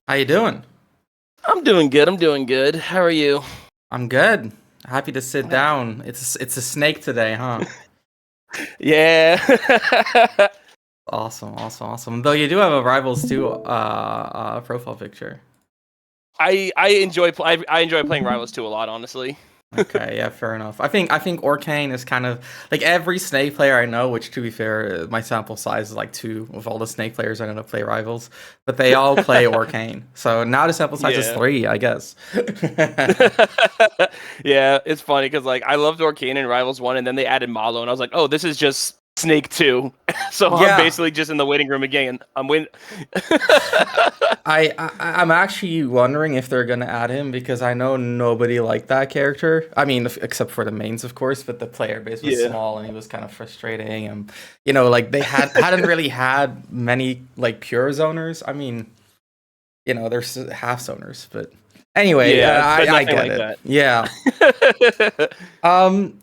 How you doing? I'm doing good. I'm doing good. How are you? I'm good. Happy to sit Nice. down. It's a snake today, huh? Yeah. Awesome, awesome, awesome. Though you do have a Rivals 2 profile picture. I enjoy playing Rivals 2 a lot, honestly. Okay, yeah, fair enough. I think Orcane is kind of like every Snake player I know, which to be fair, my sample size is like two of all the Snake players I know that play Rivals, but they all play Orcane. So now the sample size is Yeah. three, I guess. Yeah, it's funny because like I loved Arcane in Rivals 1 and then they added Malo and I was like, "Oh, this is just Snake 2." So I'm Yeah, basically just in the waiting room again. I'm waiting. I'm actually wondering if they're gonna add him because I know nobody liked that character. I mean, except for the mains, of course, but the player base was Yeah. small and he was kind of frustrating. And like they hadn't really had many like pure zoners. I mean, there's half zoners, but anyway, Yeah, but I nothing get like it. that. Yeah.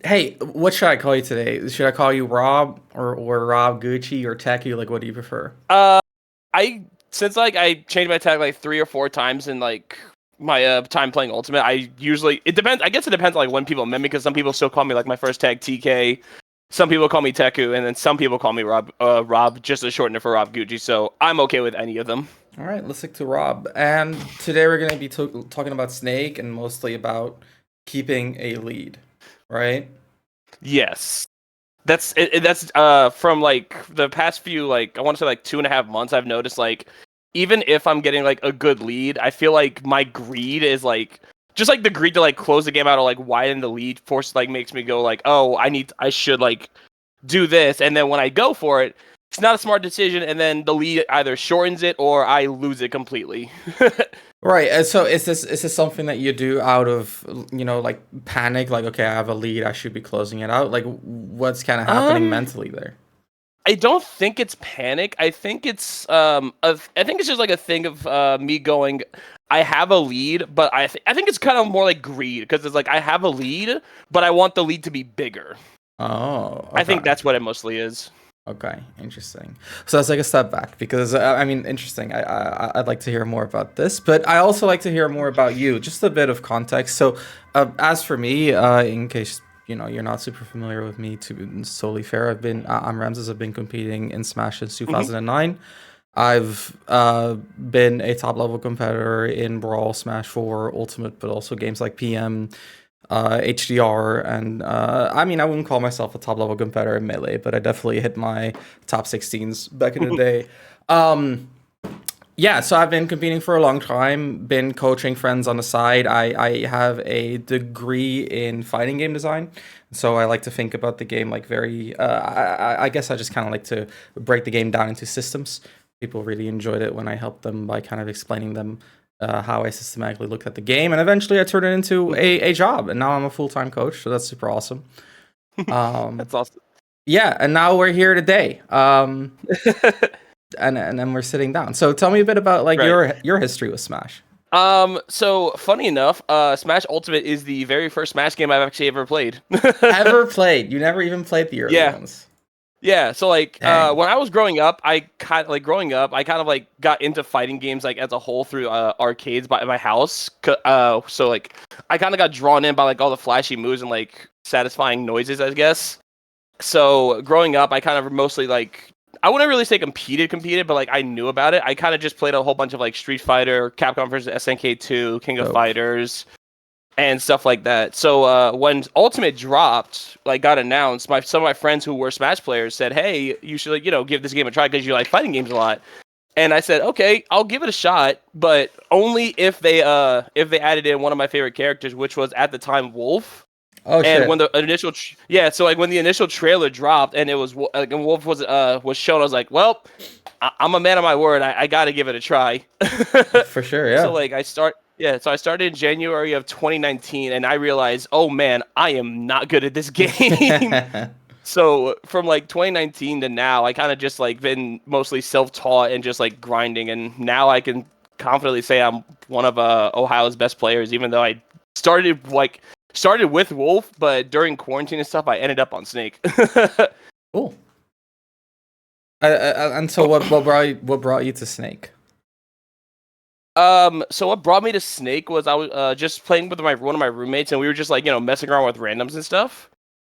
Hey, what should I call you today? Should I call you Rob or Rob Gucci or Teku? Like, what do you prefer? Uh I since like I changed my tag like 3 or 4 times in like my time playing Ultimate, I usually it depends. I guess it depends on like when people met me because some people still call me like my first tag TK. Some people call me Teku, and then some people call me Rob. Rob, just to shorten it for Rob Gucci. So I'm okay with any of them. All right, let's stick to Rob. And today we're going to be talking about Snake and mostly about keeping a lead, right? Yes, that's from like the past few like I want to say like 2.5 months. I've noticed like even if I'm getting like a good lead, I feel like my greed is like just like the greed to like close the game out or like widen the lead force like makes me go like, oh, I should like do this, and then when I go for it, it's not a smart decision, and then the lead either shortens it or I lose it completely. Right. And so is this something that you do out of, like panic, like okay, I have a lead, I should be closing it out? Like what's kind of happening um, mentally there? I don't think it's panic. I think it's I think it's just like a thing of me going. I have a lead, but I think it's kind of more like greed because it's like I have a lead, but I want the lead to be bigger. Oh, I think okay. that's what it mostly is. Okay, interesting. So let's take a step back because I mean, interesting. I'd like to hear more about this, but I also like to hear more about you. Just a bit of context. So, as for me, in case you're not super familiar with me, to be solely fair, I'm Ramses. I've been competing in Smash since Hmm. 2009. I've been a top level competitor in Brawl, Smash 4, Ultimate, but also games like PM, HDR, and I mean, I wouldn't call myself a top level competitor in Melee, but I definitely hit my top 16s back in the day. Um, yeah, so I've been competing for a long time, been coaching friends on the side. I have a degree in fighting game design, so I like to think about the game like very. I guess I just kind of like to break the game down into systems. People really enjoyed it when I helped them by kind of explaining them how I systematically looked at the game, and eventually I turned it into a job, and now I'm a full time coach, so that's super awesome. Um, That's awesome. yeah, and now we're here today. And then we're sitting down. So tell me a bit about like Right. your history with Smash. So funny enough, Smash Ultimate is the very first Smash game I've actually ever played. Ever played? You never even played the early Yeah. ones. Yeah, so like Dang. when I was I kind of like got into fighting games like as a whole through arcades by my house. So like I kind of got drawn in by like all the flashy moves and like satisfying noises, I guess. So growing up, I kind of mostly like I wouldn't really say competed, but like I knew about it. I kind of just played a whole bunch of like Street Fighter, Capcom vs SNK 2, King of Dope. Fighters, and stuff like that. So when Ultimate dropped, like got announced, my some of my friends who were Smash players said, "Hey, you should like give this game a try because you like fighting games a lot." And I said, "Okay, I'll give it a shot, but only if they added in one of my favorite characters, which was at the time Wolf." Oh And when shit. the initial yeah, so like when the initial trailer dropped and it was like and Wolf was shown, I was like, "Well, I'm a man of my word. I got to give it a try." For sure, So yeah. like so I started in January of 2019 and I realized, "Oh man, I am not good at this game." So from like 2019 to now, I kind of just like been mostly self-taught and just like grinding, and now I can confidently say I'm one of Ohio's best players, even though I started like started with Wolf, but during quarantine and stuff, I ended up on Snake. Cool. And so what brought you to Snake? So what brought me to Snake was I was just playing with one of my roommates, and we were just like messing around with randoms and stuff,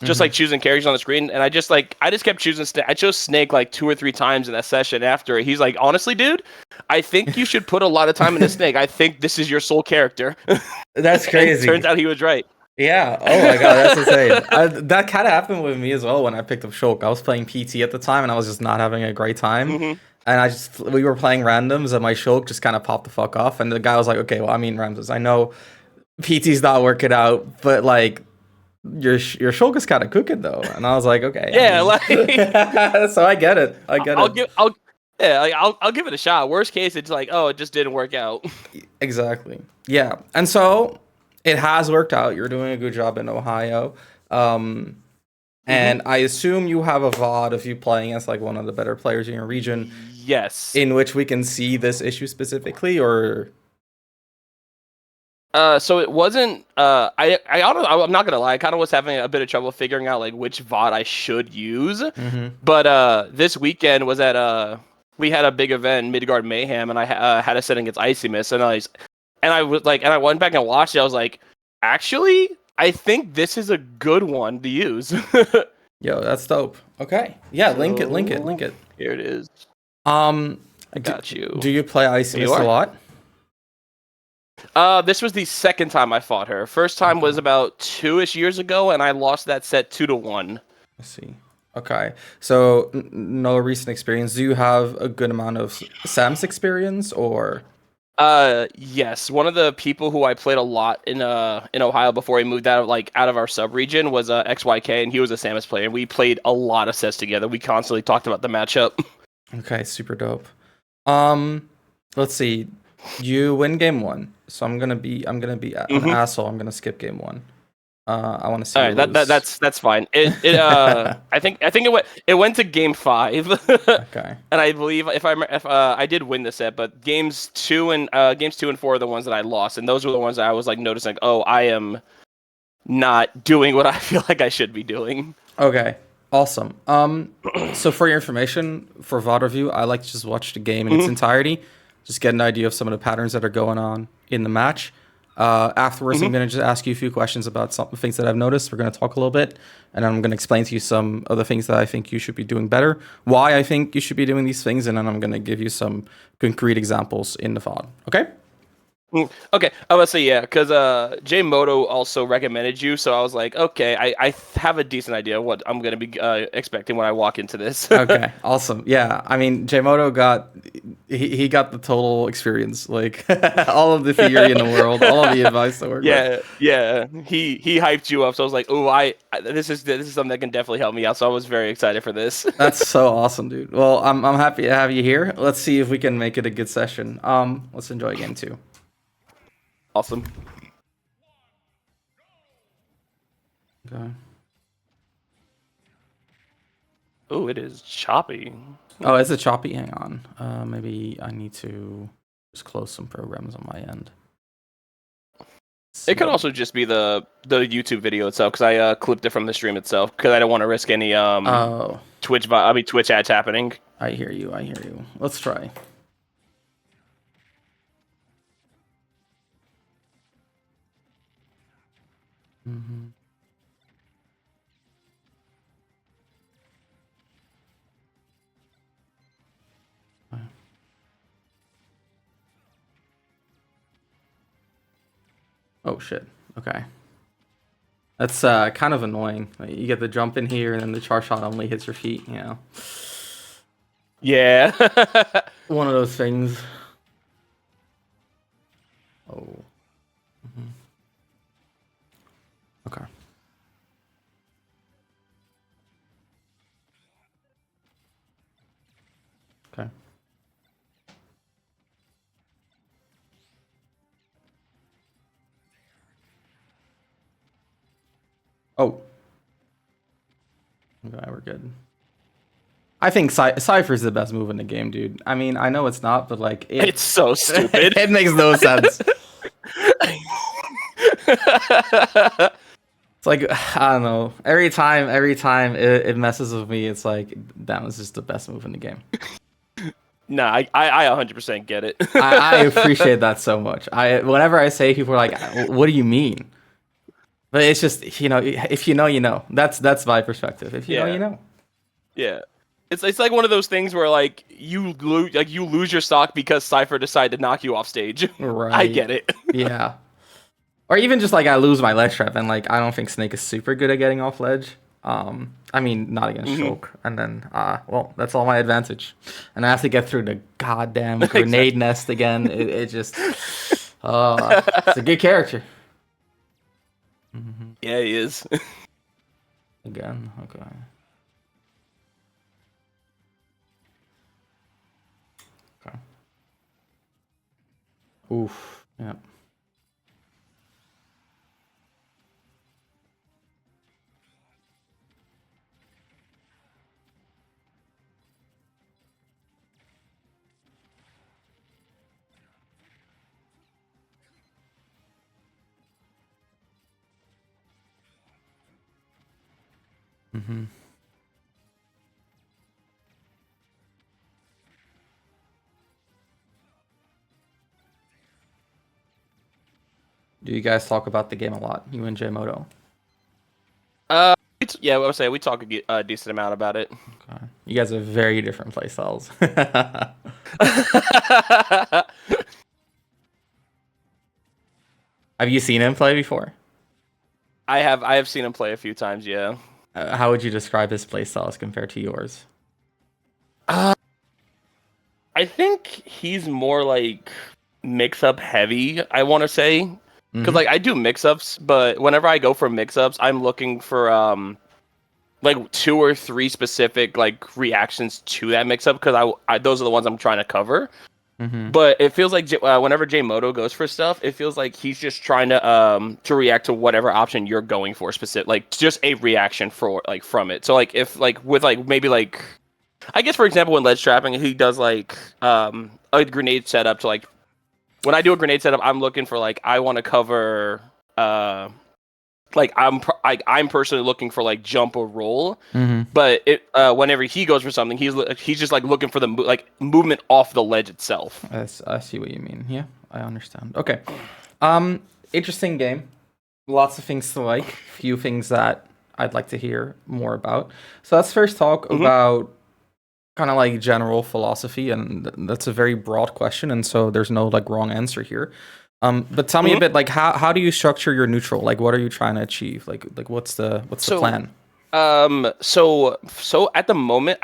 just like choosing characters on the screen, and I just kept choosing Snake. I chose Snake like 2 or 3 times in that session. After he's like, honestly, dude, I think you should put a lot of time into Snake. I think this is your sole character. That's crazy. Turns out he was right. Yeah. Oh my god, that's insane. That kind of happened with me as well when I picked up Shulk. I was playing PT at the time, and I was just not having a great time. Mm-hmm. And we were playing randoms, and my Shulk just kind of popped the fuck off. And the guy was like, "Okay, well, I mean, Ramses, I know PT's not working out, but like your Shulk is kind of cooking though." And I was like, "Okay, Yeah, so I get it. I get it. I'll give it a shot. Worst case, it's like, oh, it just didn't work out. Exactly. Yeah. And so it has worked out. You're doing a good job in Ohio. And I assume you have a VOD of you playing as like one of the better players in your region. Yes. In which we can see this issue specifically, or so it wasn't. I'm not gonna lie. I kind of was having a bit of trouble figuring out like which VOD I should use. But this weekend was at we had a big event, Midgard Mayhem, and I had a set against Icy Mist, and I went back and watched it. I was like, actually, I think this is a good one to use. Yo, that's dope. Okay, yeah, link it. Here it is. I got you. Do you play Icy Mist a lot? This was the second time I fought her. First time was about 2-ish years ago, and I lost that set 2-1. I see. Okay, so no recent experience. Do you have a good amount of Sam's experience, or? Yes. One of the people who I played a lot in Ohio before he moved out of our sub region was XYK, and he was a Samus player. And we played a lot of sets together. We constantly talked about the matchup. Okay, super dope. Let's see. You win game 1, so I'm gonna be an asshole. I'm gonna skip game 1. I want to see. All right, that's fine. I think it went to game 5. Okay. And I believe if I did win the set, but games 2 and 4 are the ones that I lost, and those were the ones that I was like noticing, oh, I am not doing what I feel like I should be doing. Okay. Awesome. So for your information, for VOD review, I like to just watch the game in its entirety, just get an idea of some of the patterns that are going on in the match. Afterwards, I'm going to just ask you a few questions about some things that I've noticed. We're going to talk a little bit, and I'm going to explain to you some of the things that I think you should be doing better, why I think you should be doing these things, and then I'm going to give you some concrete examples in the VOD. Okay? Okay, I was say yeah, because Jay Moto also recommended you, so I was like, okay, I have a decent idea of what I'm gonna be expecting when I walk into this. Okay, awesome. Yeah, I mean, Jay Moto got he got the total experience, like all of the theory in the world, all of the advice that worked. Yeah. He hyped you up, so I was like, oh, this is something that can definitely help me out. So I was very excited for this. That's so awesome, dude. Well, I'm happy to have you here. Let's see if we can make it a good session. Let's enjoy game 2. Awesome. Okay. Oh, it is choppy. Oh, is it choppy? Hang on. Maybe I need to just close some programs on my end. It could also just be the YouTube video itself, because I clipped it from the stream itself, because I don't want to risk any Twitch ads happening. I hear you. Let's try. Mm-hmm. Oh shit. Okay. That's kind of annoying. Like, you get the jump in here, and then the char shot only hits your feet. You know. Yeah. One of those things. Oh. Mm-hmm. Okay. Okay. Oh. Okay, we're good. I think Cypher's the best move in the game, dude. I mean, I know it's not, but like it's so stupid. It makes no sense. It's like, I don't know. Every time it messes with me, it's like, that was just the best move in the game. Nah, I 100% get it. I appreciate that so much. Whenever I say, people are like, "What do you mean?" But it's just, if you know, you know. That's my perspective. If you know, you Yeah, know. yeah. It's like one of those things where like you lose your stock because Cypher decided to knock you off stage. I Right. get it. Yeah. Or even just like I lose my ledge trap and like I don't think Snake is super good at getting off ledge. I mean not against Hmm. Shulk. And then well, that's all my advantage. And I have to get through the goddamn grenade Exactly. nest again. It just it's a good character. Hmm. Yeah, he is. Again, okay. Okay. Oof. Yeah. Hmm. Do you guys talk about the game a lot, you and J Moto? Yeah, I would say we talk a decent amount about it. Okay. You guys have very different playstyles. Have you seen him play before? I have seen him play a few times. Yeah. How would you describe his playstyle as compared to yours? Uh, I think he's more like mix up heavy, I want to say. Because Hmm. like I do mix ups, but whenever I go for mix ups, I'm looking for like two or three specific like reactions to that mix up because I those are the ones I'm trying to cover. Hmm. But it feels like whenever J Moto goes for stuff, it feels like he's just trying to react to whatever option you're going for specific, like just a reaction for like from it. So like if like with like maybe like I guess for example when ledge trapping he does like a grenade setup to like when I do a grenade setup I'm looking for like I want to cover like I'm personally looking for like jump or roll, Hmm. but whenever he goes for something he's just like looking for the like movement off the ledge itself. I see what you mean. Yeah, I understand. Okay. Um, Interesting game. Lots of things to like. Few things that I'd like to hear more about. So let's first talk Hmm. about kind of like general philosophy, and that's a very broad question, and so there's no like wrong answer here. But tell me a Hmm. bit like how do you structure your neutral? Like what are you trying to achieve? Like what's the So plan? so at the moment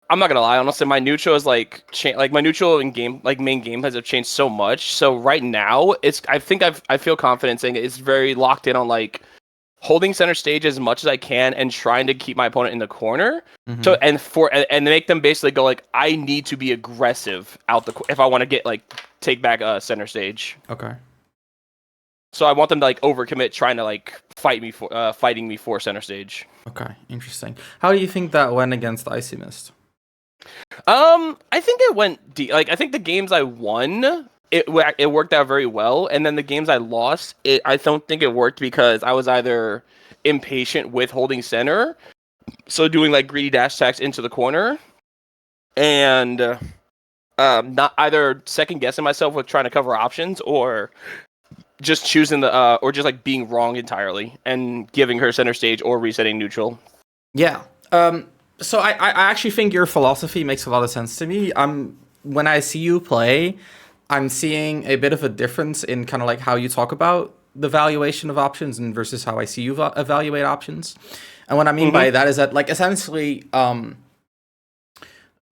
I'm not gonna lie, honestly, my neutral is like like my neutral in game like main game has changed so much. So right now it's I feel confident saying it's very locked in on like holding center stage as much as I can and trying to keep my opponent in the corner. So Mm-hmm. and make them basically go like I need to be aggressive out if I want to get like take back center stage. Okay. So I want them to like overcommit trying to like fighting me for center stage. Okay. Interesting. How do you think that went against Icy Mist? I think it went like I think the games I won, it worked out very well, and then the games I lost, I don't think it worked because I was either impatient with holding center, so doing like greedy dash attacks into the corner, and not either second guessing myself with trying to cover options or just choosing the or just like being wrong entirely and giving her center stage or resetting neutral. Yeah. So I actually think your philosophy makes a lot of sense to me. When I see you play, I'm seeing a bit of a difference in kind of like how you talk about the valuation of options and versus how I see you evaluate options. And what I mean Mm-hmm. by that is that like essentially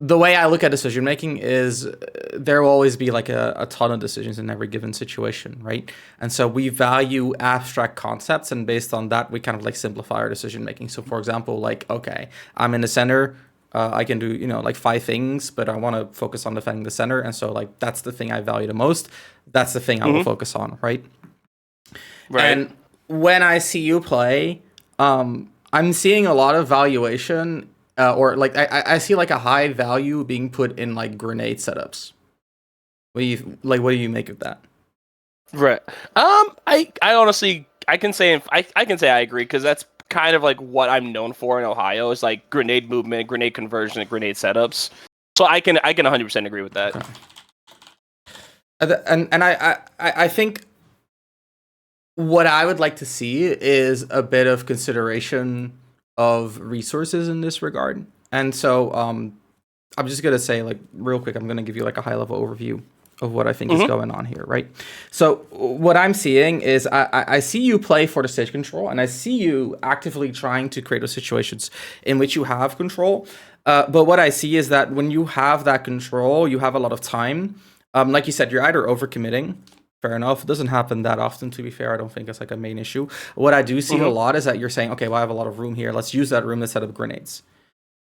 the way I look at decision making is there will always be like a ton of decisions in every given situation, right? And so we value abstract concepts, and based on that, we kind of like simplify our decision making. So, for example, like, okay, I'm in the center. I can do, like 5 things, but I want to focus on defending the center. And so, like, that's the thing I value the most. That's the thing I will Mm-hmm. focus on, right? Right. And when I see you play, I'm seeing a lot of valuation, or like I see like a high value being put in like grenade setups. What do you make of that? Right. I honestly I can say I agree because that's kind of like what I'm known for in Ohio is like grenade movement, grenade conversion, and grenade setups. So I can 100% agree with that. Okay. And I think what I would like to see is a bit of consideration of resources in this regard. And so I'm just gonna say, like, real quick, I'm gonna give you like a high level overview of what I think is going on here, right? So what I'm seeing is I see you play for the stage control, and I see you actively trying to create those situations in which you have control. But what I see is that when you have that control, you have a lot of time. Like you said, you're either overcommitting. Fair enough. It doesn't happen that often, to be fair. I don't think it's like a main issue. What I do see a lot is that you're saying, okay, well, I have a lot of room here. Let's use that room to set up grenades.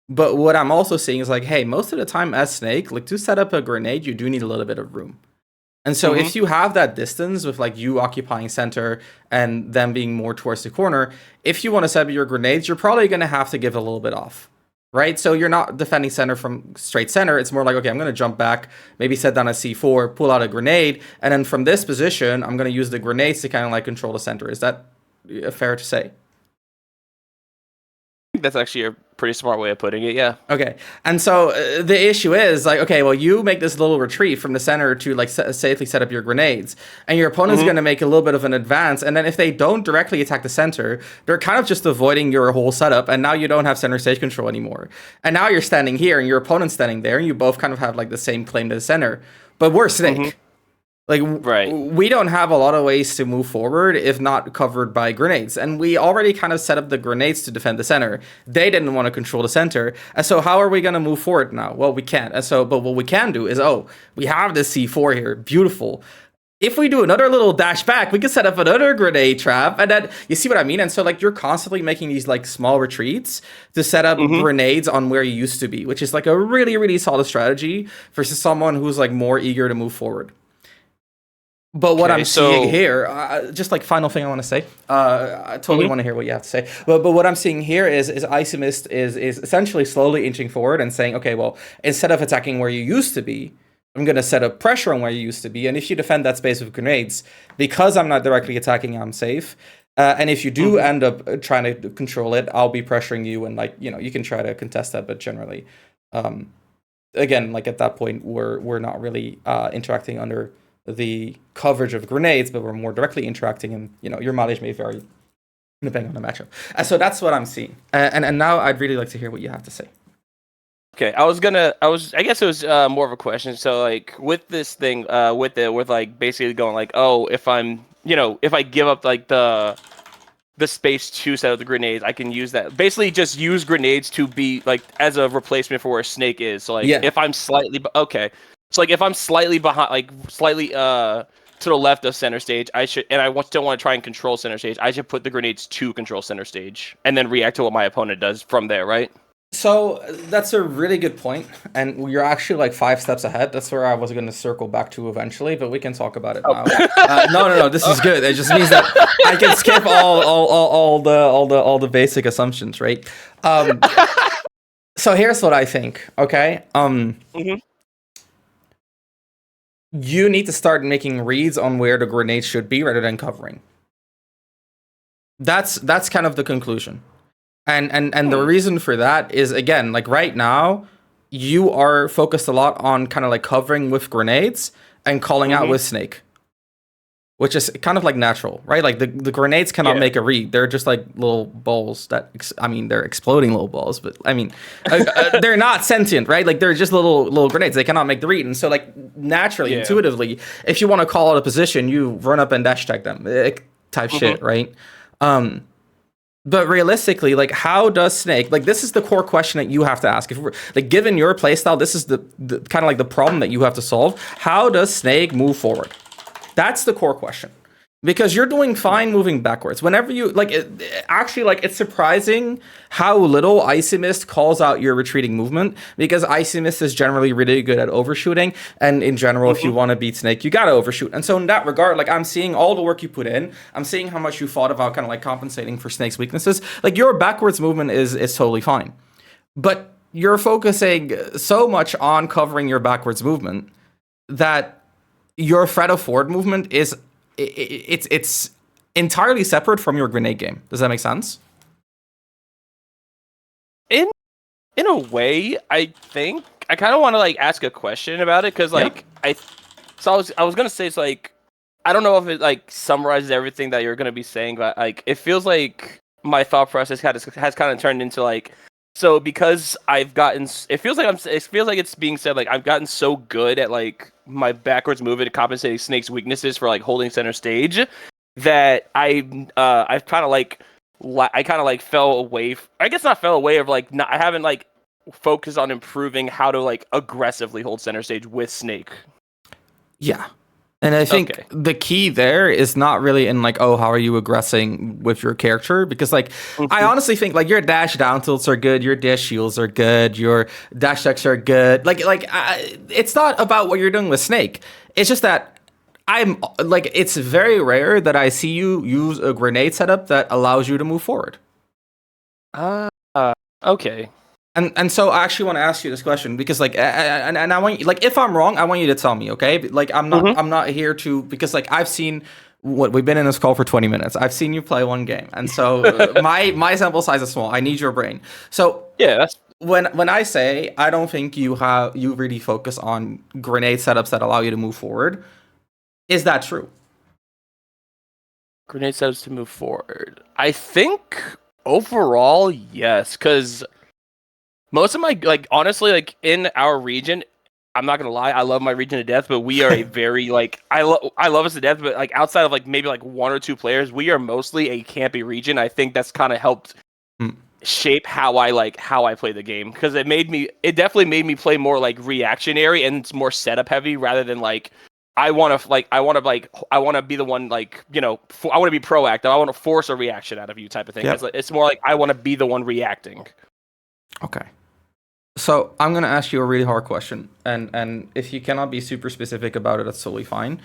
But what I'm also seeing is like, hey, most of the time as Snake, like to set up a grenade, you do need a little bit of room. And so if you have that distance with like you occupying center and them being more towards the corner, if you want to set up your grenades, you're probably going to have to give a little bit off. Right? So you're not defending center from straight center. It's more like, okay, I'm going to jump back, maybe set down a C4, pull out a grenade, and then from this position, I'm going to use the grenades to kind of like control the center. Is that fair to say? That's actually a pretty smart way of putting it, yeah. Okay. And so the issue is like, okay, well, you make this little retreat from the center to like safely set up your grenades, and your opponent's going to make a little bit of an advance. And then if they don't directly attack the center, they're kind of just avoiding your whole setup. And now you don't have center stage control anymore. And now you're standing here and your opponent's standing there, and you both kind of have like the same claim to the center. But we're Snake. Like, we don't have a lot of ways to move forward if not covered by grenades. And we already kind of set up the grenades to defend the center. They didn't want to control the center. And so how are we going to move forward now? Well, we can't. And so, but what we can do is, we have this C4 here. Beautiful. If we do another little dash back, we can set up another grenade trap. And then, you see what I mean? And so, like, you're constantly making these, like, small retreats to set up grenades on where you used to be, which is, like, a really, really solid strategy versus someone who's, like, more eager to move forward. But what I'm seeing here, just like final thing I want to say, I totally want to hear what you have to say. But what I'm seeing here is Isomist is essentially slowly inching forward and saying, okay, well, instead of attacking where you used to be, I'm going to set up pressure on where you used to be. And if you defend that space with grenades, because I'm not directly attacking, I'm safe. And if you do end up trying to control it, I'll be pressuring you. And like, you can try to contest that. But generally, again, like at that point, we're not really interacting under the coverage of grenades, but we're more directly interacting, and your mileage may vary depending on the matchup. So that's what I'm seeing, and now I'd really like to hear what you have to say. Okay, I guess it was more of a question. So like with this thing, with like basically going like, if I'm, if I give up like the space to set up the grenades, I can use that. Basically, just use grenades to be like as a replacement for where Snake is. So like, if I'm slightly okay. So like if I'm slightly behind, like slightly to the left of center stage, I should, and I still want to try and control center stage, I should put the grenades to control center stage, and then react to what my opponent does from there, right? So that's a really good point, and you're actually like 5 steps ahead. That's where I was going to circle back to eventually, but we can talk about it now. No, this is good. It just means that I can skip all the basic assumptions, right? So here's what I think. Okay. You need to start making reads on where the grenade should be rather than covering. That's kind of the conclusion. And the reason for that is, again, like right now, you are focused a lot on kind of like covering with grenades and calling out with Snake, which is kind of like natural, right? Like the grenades cannot make a read. They're just like little balls that, they're exploding little balls, but they're not sentient, right? Like they're just little grenades. They cannot make the read. And so like naturally, intuitively, if you want to call out a position, you run up and dash tag them type shit, right? But realistically, like how does Snake, like this is the core question that you have to ask. If we're like, given your playstyle, this is the kind of like the problem that you have to solve. How does Snake move forward? That's the core question, because you're doing fine moving backwards. Whenever you it's surprising how little Isomist calls out your retreating movement, because Isomist is generally really good at overshooting. And in general, if you want to beat Snake, you got to overshoot. And so in that regard, like I'm seeing all the work you put in. I'm seeing how much you thought about kind of like compensating for Snake's weaknesses. Like your backwards movement is totally fine, but you're focusing so much on covering your backwards movement that your threat of forward movement is it's entirely separate from your grenade game. Does that make sense? In a way, I think. I kind of want to like ask a question about it because Yeah. like I was gonna say it's like I don't know if it like summarizes everything that you're gonna be saying, but like it feels like my thought process has kind of turned into like so because I've gotten it feels like it feels like it's being said like I've gotten so good at like my backwards movement to compensate Snake's weaknesses for like holding center stage that I've kind of like I kind of like fell away. I guess not fell away of like not, I haven't like focused on improving how to like aggressively hold center stage with Snake. Yeah. And I think Okay. the key there is not really in like, oh, how are you aggressing with your character? Because like, I Mhm. honestly think like your dash down tilts are good, your dash shields are good, your dash checks are good. It's not about what you're doing with Snake. It's just that I'm like, it's very rare that I see you use a grenade setup that allows you to move forward. Uh, okay. And so I actually want to ask you this question because and I want you, like if I'm wrong I want you to tell me, okay? Like Hmm. I'm not here to because like I've seen what we've been in this call for 20 minutes. I've seen you play one game. And so my sample size is small. I need your brain. So Yeah, that's when I say I don't think you really focus on grenade setups that allow you to move forward, is that true? grenade setups to move forward. I think overall, yes, because most of my like honestly like in our region, I'm not gonna lie, I love my region to death, but we are a very like I love us to death, but like outside of like maybe like one or two players, we are mostly a campy region. I think that's kind of helped Hmm. shape how I play the game because it definitely made me play more like reactionary and it's more setup heavy rather than like I want to be the one like I want to be proactive. I want to force a reaction out of you type of thing. Yep. It's more like I want to be the one reacting. Okay. So I'm gonna ask you a really hard question, and if you cannot be super specific about it, that's totally fine.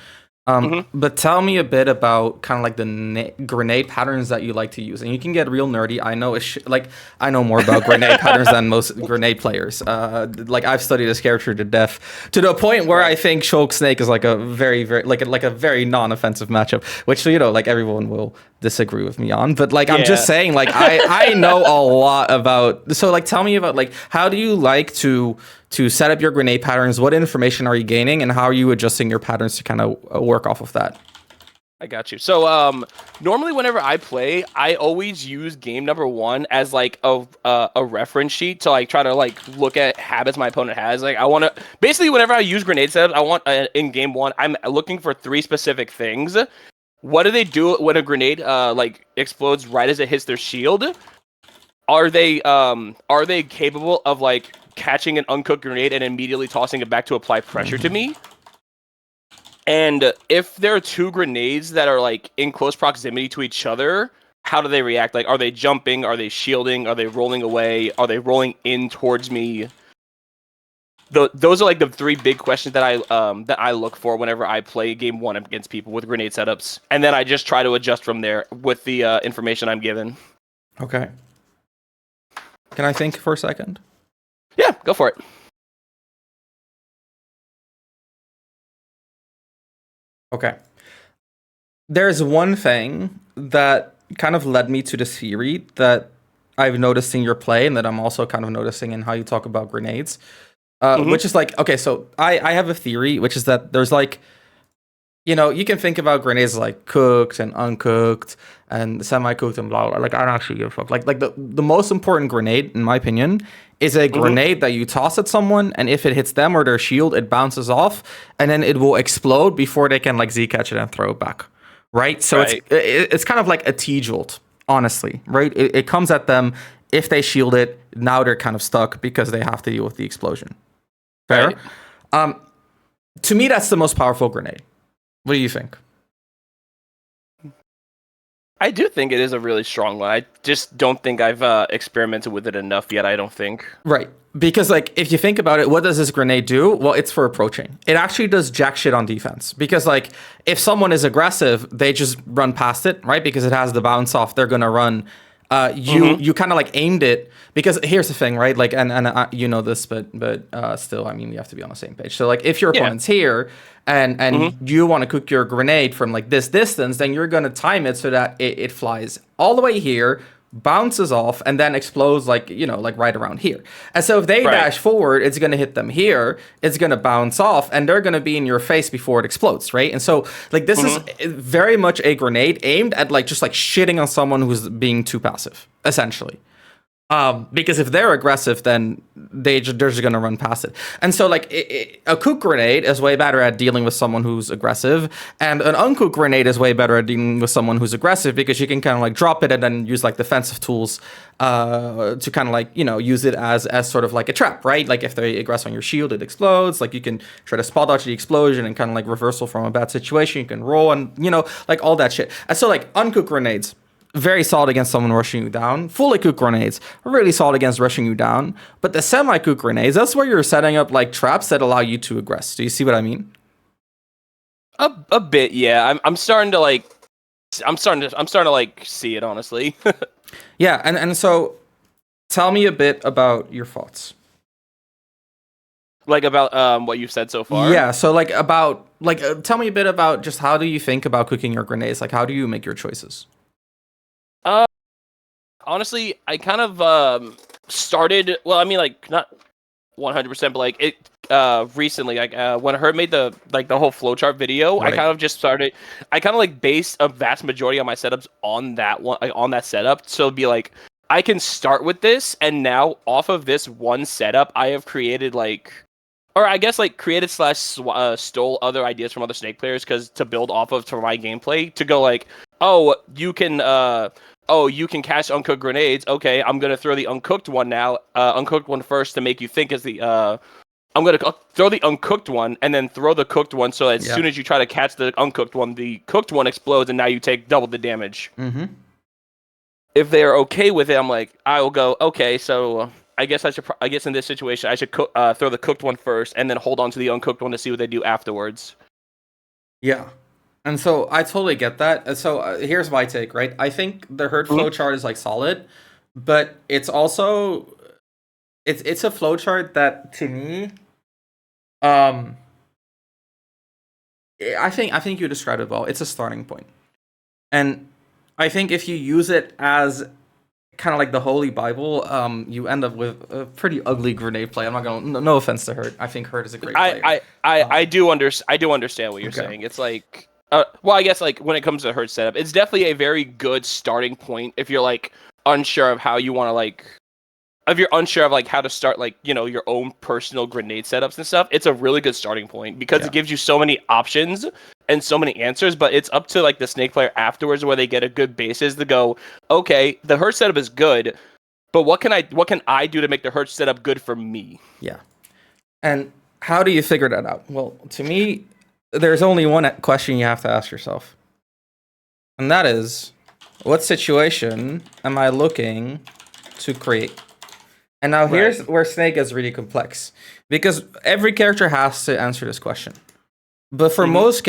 Hmm. But tell me a bit about kind of like the grenade patterns that you like to use, and you can get real nerdy. I know like I know more about grenade patterns than most grenade players. Like I've studied this character to death to the point where I Right. think Shulk Snake is like a very like a very non-offensive matchup, which like everyone will disagree with me on. But like I'm just Yeah. saying, like I know a lot about. So like tell me about like how do you like to set up your grenade patterns? What information are you gaining, and how are you adjusting your patterns to kind of work off of that? I got you. So, normally whenever I play, I always use game number one as like a reference sheet to like try to like look at habits my opponent has. Like, I want to basically whenever I use grenade setups, I want in game one, I'm looking for three specific things. What do they do when a grenade like explodes right as it hits their shield? Are they capable of like catching an uncooked grenade and immediately tossing it back to apply pressure to me? And if there are two grenades that are like in close proximity to each other, how do they react? Like, are they jumping? Are they shielding? Are they rolling away? Are they rolling in towards me? Those are like the three big questions that I look for whenever I play game one against people with grenade setups, and then I just try to adjust from there with the information I'm given. Okay. Can I think for a second? Yeah, go for it. Okay. There's one thing that kind of led me to this theory that I've noticed in your play, and that I'm also kind of noticing in how you talk about grenades. Hmm. Which is like, okay, so I have a theory, which is that there's like, you can think about grenades like cooked and uncooked and semi-cooked and blah blah. Like I don't actually give a fuck. Like the most important grenade, in my opinion, is a Hmm. grenade that you toss at someone, and if it hits them or their shield, it bounces off, and then it will explode before they can like Z catch it and throw it back. Right. So Right. it's kind of like a T jolt, honestly. Right. It comes at them. If they shield it, now they're kind of stuck because they have to deal with the explosion. Fair. Right. Um, to me, that's the most powerful grenade. What do you think? I do think it is a really strong one. I just don't think I've experimented with it enough yet. I don't think. Right. Because, like, if you think about it, what does this grenade do? Well, it's for approaching. It actually does jack shit on defense. Because, like, if someone is aggressive, they just run past it, right? Because it has the bounce off, they're gonna run. Hmm. You kind of like aimed it because here's the thing, right? Like, and you know this, but still, I mean, we have to be on the same page. So, like, if your Yeah. opponent's here and Hmm. you want to cook your grenade from like this distance, then you're gonna time it so that it flies all the way here, bounces off, and then explodes like, like right around here. And so if they Right. dash forward, it's going to hit them here, it's going to bounce off, and they're going to be in your face before it explodes, right? And so like this is very much a grenade aimed at like just like shitting on someone who's being too passive, essentially. Because if they're aggressive, then they're just gonna run past it. And so, like, a cook grenade is way better at dealing with someone who's aggressive, and an uncooked grenade is way better at dealing with someone who's aggressive because you can kind of like drop it and then use like defensive tools to kind of like use it as sort of like a trap, right? Like if they aggress on your shield, it explodes. Like you can try to spot dodge the explosion and kind of like reversal from a bad situation. You can roll and like all that shit. And so like uncooked grenades, very solid against someone rushing you down. Fully cooked grenades, really solid against rushing you down. But the semi-cooked grenades, that's where you're setting up like traps that allow you to aggress. Do you see what I mean? A bit, yeah. I'm starting to like, I'm starting to like see it, honestly. Yeah, and so tell me a bit about your thoughts. Like about what you've said so far. Yeah, so like about like tell me a bit about just how do you think about cooking your grenades? Like how do you make your choices? Honestly, I kind of started. Well, I mean, like not 100%, but like it recently. Like when Herd made the whole flowchart video, Right. I kind of just started. I kind of like based a vast majority of my setups on that one, like, on that setup. So it'd be like I can start with this, and now off of this one setup, I have created like. Or I guess like created / stole other ideas from other Snake players because to build off of for my gameplay to go like, you can cast uncooked grenades. Okay, I'm gonna throw the uncooked one now. Uncooked one first to make you think is the. I'm gonna throw the uncooked one and then throw the cooked one. So as soon as you try to catch the uncooked one, the cooked one explodes and now you take double the damage. Mm-hmm. If they are okay with it, I'm like, I will go. Okay, so I guess I should. I guess in this situation, I should throw the cooked one first and then hold on to the uncooked one to see what they do afterwards. Yeah. And so I totally get that. And so here's my take, right? I think the herd flow chart is like solid, but it's also it's a flow chart that to me I think you described it well. It's a starting point. And I think if you use it as kind of like the Holy Bible, you end up with a pretty ugly grenade play. I'm not gonna. No offense to Hurt. I think Hurt is a great player. I do understand what you're saying. It's like, well, I guess like when it comes to Hurt setup, it's definitely a very good starting point if you're like unsure of how you want to like. If you're unsure of like how to start like your own personal grenade setups and stuff, it's a really good starting point because it gives you so many options and so many answers. But it's up to like the Snake player afterwards where they get a good basis to go. Okay, the Hurt setup is good, but what can I do to make the Hurt setup good for me? Yeah, and how do you figure that out? Well, to me, there's only one question you have to ask yourself, and that is, what situation am I looking to create? And now here's where Snake is really complex, because every character has to answer this question. But for most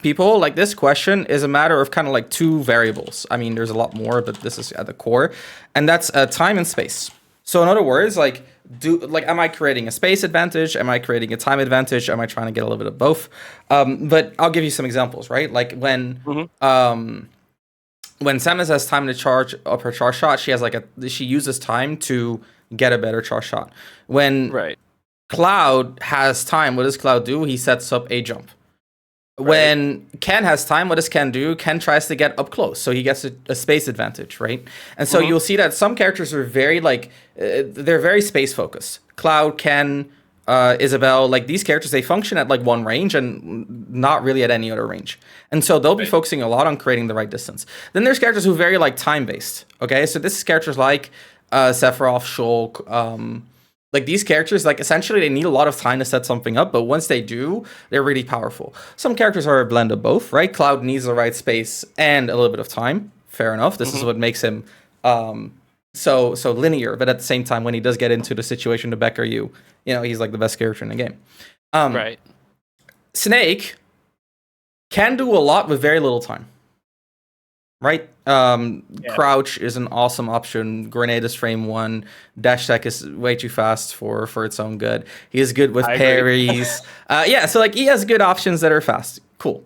people, like this question is a matter of kind of like two variables. I mean, there's a lot more, but this is at the core, and that's time and space. So in other words, like am I creating a space advantage? Am I creating a time advantage? Am I trying to get a little bit of both? But I'll give you some examples, right? Like when Samus has time to charge up her charge shot, she uses time to get a better charge shot. When Cloud has time, what does Cloud do? He sets up a jump. When Ken has time, what does Ken do? Ken tries to get up close, so he gets a space advantage, right? And so you'll see that some characters are very they're very space focused. Cloud, Ken, Isabelle, like these characters, they function at like one range and not really at any other range. And so they'll be focusing a lot on creating the right distance. Then there's characters who are very like time based. Okay, so this is characters like Sephiroth, Shulk, like these characters, like essentially they need a lot of time to set something up, but once they do, they're really powerful. Some characters are a blend of both, right? Cloud needs the right space and a little bit of time. Fair enough. This is what makes him so linear, but at the same time, when he does get into the situation to Becker you, he's like the best character in the game. Snake can do a lot with very little time. Right? Crouch is an awesome option. Grenade is frame 1. Dash tech is way too fast for its own good. He is good with parries. So like he has good options that are fast. Cool.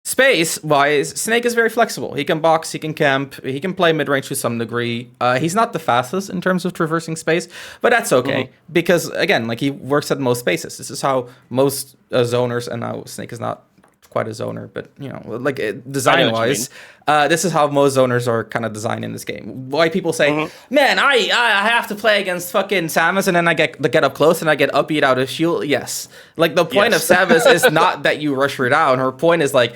Space-wise, Snake is very flexible. He can box, he can camp, he can play mid-range to some degree. He's not the fastest in terms of traversing space, but that's okay. Because, again, like, he works at most spaces. This is how most zoners, and now Snake is not quite a zoner, but, you know, like, design-wise, this is how most zoners are kind of designed in this game. Why people say, man, I have to play against fucking Samus, and then I get up close and I get upbeat out of shield. Yes. Like, the point of Samus is not that you rush her down. Her point is, like,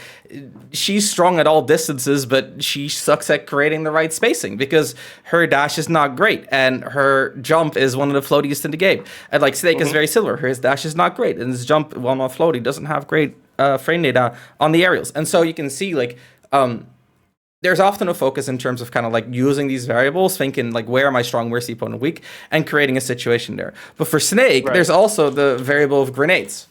she's strong at all distances, but she sucks at creating the right spacing because her dash is not great, and her jump is one of the floatiest in the game. And, like, Snake is very similar. His dash is not great, and his jump, while not floaty, doesn't have great frame data on the aerials. And so you can see, like, there's often a focus in terms of kind of like using these variables, thinking like, where am I strong, where's the opponent weak, and creating a situation there. But for Snake, there's also the variable of grenades.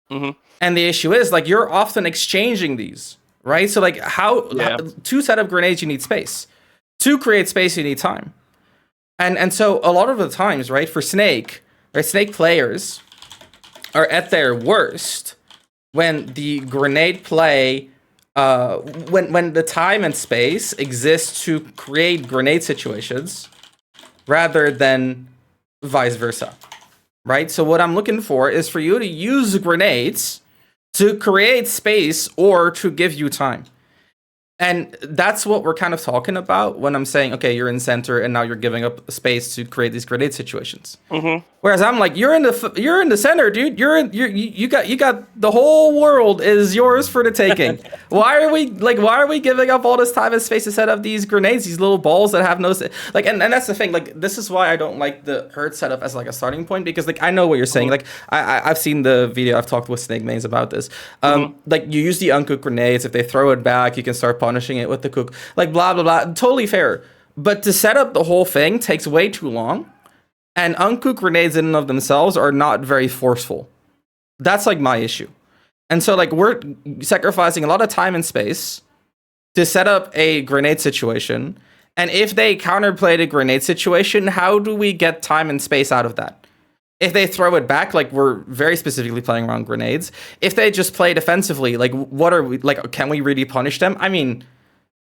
And the issue is, like, you're often exchanging these, right? So, like, how to set up grenades, you need space. To create space, you need time. And so a lot of the times, right, for Snake, right, Snake players are at their worst when the grenade play, when the time and space exists to create grenade situations rather than vice versa, right? So what I'm looking for is for you to use grenades to create space or to give you time. And that's what we're kind of talking about when I'm saying, okay, you're in center and now you're giving up space to create these grenade situations. Whereas I'm like, you're in the center, dude. You got the whole world is yours for the taking. Why are we giving up all this time and space to set up these grenades, these little balls that have no like? And that's the thing. Like, this is why I don't like the herd setup as like a starting point, because like I know what you're saying. Like I've seen the video. I've talked with Snake Mains about this. Like, you use the uncooked grenades. If they throw it back, you can start punishing it with the cook. Like, blah blah blah. Totally fair. But to set up the whole thing takes way too long. And uncooked grenades in and of themselves are not very forceful. That's like my issue. And so like we're sacrificing a lot of time and space to set up a grenade situation. And if they counterplay the grenade situation, how do we get time and space out of that? If they throw it back, like, we're very specifically playing around grenades. If they just play defensively, like, what are we, like, can we really punish them? I mean,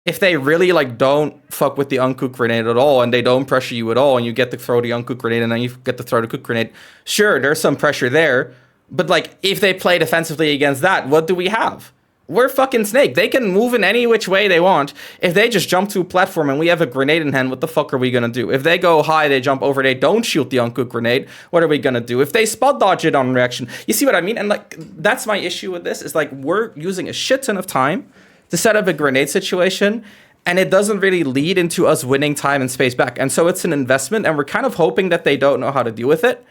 if they really, like, don't fuck with the uncooked grenade at all, and they don't pressure you at all, and you get to throw the uncooked grenade, and then you get to throw the cooked grenade, sure, there's some pressure there. But, like, if they play defensively against that, what do we have? We're fucking Snake. They can move in any which way they want. If they just jump to a platform and we have a grenade in hand, what the fuck are we gonna do? If they go high, they jump over, they don't shoot the uncooked grenade, what are we gonna do? If they spot dodge it on reaction, you see what I mean? And, like, that's my issue with this, is, like, we're using a shit ton of time to set up a grenade situation, and it doesn't really lead into us winning time and space back. And so it's an investment, and we're kind of hoping that they don't know how to deal with it.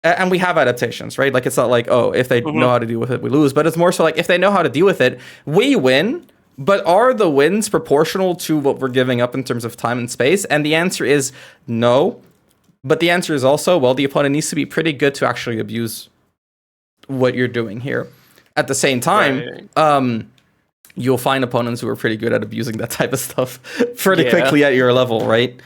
And we have adaptations, right? Like, it's not like, oh, if they know how to deal with it, we lose. But it's more so like, if they know how to deal with it, we win. But are the wins proportional to what we're giving up in terms of time and space? And the answer is no. But the answer is also, well, the opponent needs to be pretty good to actually abuse what you're doing here. At the same time, you'll find opponents who are pretty good at abusing that type of stuff pretty quickly at your level, right?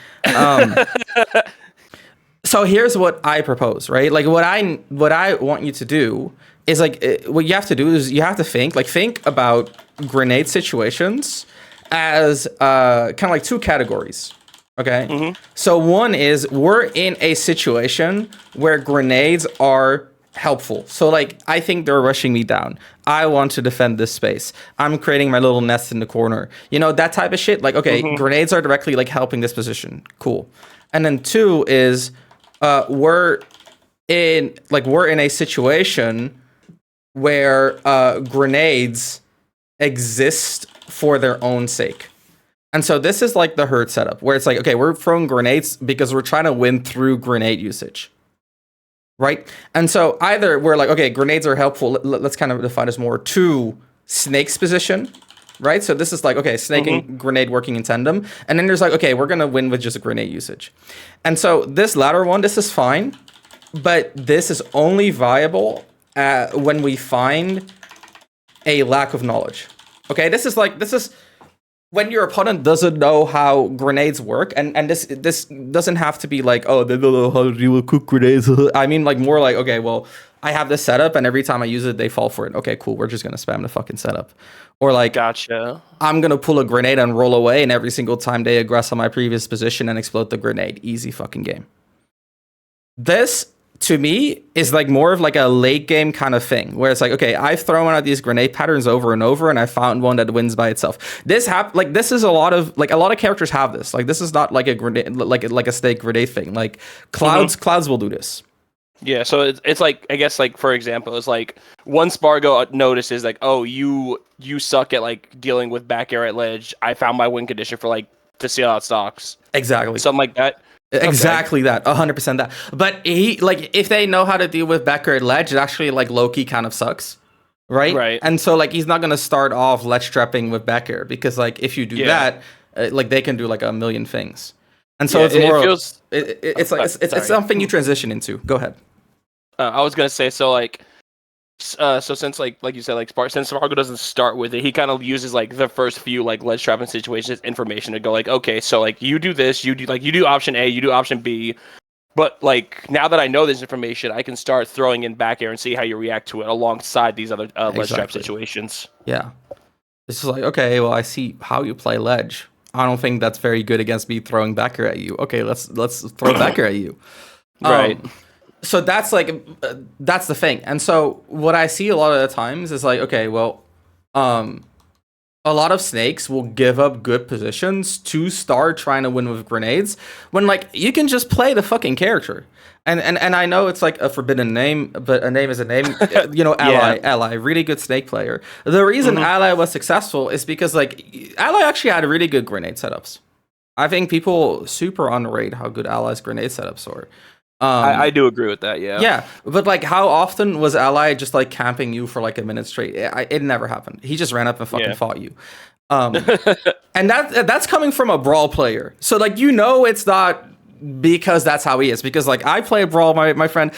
So here's what I propose, right? Like, what I want you to do is, like, what you have to do is you have to think about grenade situations as kind of like two categories, okay? So one is, we're in a situation where grenades are helpful. So, like, I think they're rushing me down. I want to defend this space. I'm creating my little nest in the corner. You know, that type of shit. Like, okay, grenades are directly, like, helping this position. Cool. And then two is, we're in a situation where grenades exist for their own sake. And so this is like the herd setup, where it's like, okay, we're throwing grenades because we're trying to win through grenade usage, right? And so either we're like, okay, grenades are helpful. Let's kind of define this more to Snake's position, right? So this is like, okay, Snake and grenade working in tandem. And then there's like, okay, we're going to win with just a grenade usage. And so this latter one, this is fine, but this is only viable when we find a lack of knowledge. Okay, this is when your opponent doesn't know how grenades work, and this doesn't have to be like, oh, they don't know how to deal with cook grenades. I mean, like, more like, okay, well, I have this setup, and every time I use it, they fall for it. Okay, cool. We're just gonna spam the fucking setup, or like, Gotcha. I'm gonna pull a grenade and roll away, and every single time they aggress on my previous position and explode the grenade, easy fucking game. This, to me, is like more of like a late game kind of thing, where it's like, okay, I've thrown out these grenade patterns over and over, and I found one that wins by itself. This is a lot of characters have this. Like, this is not like a grenade, like a snake grenade thing. Like clouds will do this. Yeah, so it's like, I guess, like, for example, it's like one Spargo notices like, oh, you suck at like dealing with back air at ledge. I found my win condition for like to seal out stocks. Exactly. Something like that. Exactly that, 100% that. But he, like, if they know how to deal with back-air ledge, it actually, like, low-key kind of sucks, right? Right. And so, like, he's not gonna start off ledge trapping with back air, because, like, if you do that, like, they can do like a million things. And so it's more. It's something you transition into. Go ahead. I was gonna say, so like. So since like you said, like since Spargo doesn't start with it, he kind of uses like the first few like ledge trapping situations information to go like, okay, so like you do this, you do option A, you do option B, but like now that I know this information, I can start throwing in back air and see how you react to it alongside these other ledge trap situations. Yeah, it's just like, okay, well, I see how you play ledge. I don't think that's very good against me throwing back air at you. Okay, let's throw back air at you. Right. So that's like that's the thing. And so what I see a lot of the times is like, okay, well, a lot of snakes will give up good positions to start trying to win with grenades, when like you can just play the fucking character. And I know it's like a forbidden name, but a name is a name. You know, Ally, really good snake player. The reason Ally was successful is because like Ally actually had really good grenade setups. I think people super underrate how good Ally's grenade setups are. I do agree with that, yeah. Yeah, but like, how often was Ally just like camping you for like a minute straight? It never happened. He just ran up and fucking fought you. And that's coming from a Brawl player. So like, you know, it's not because that's how he is. Because like, I play Brawl, my friend.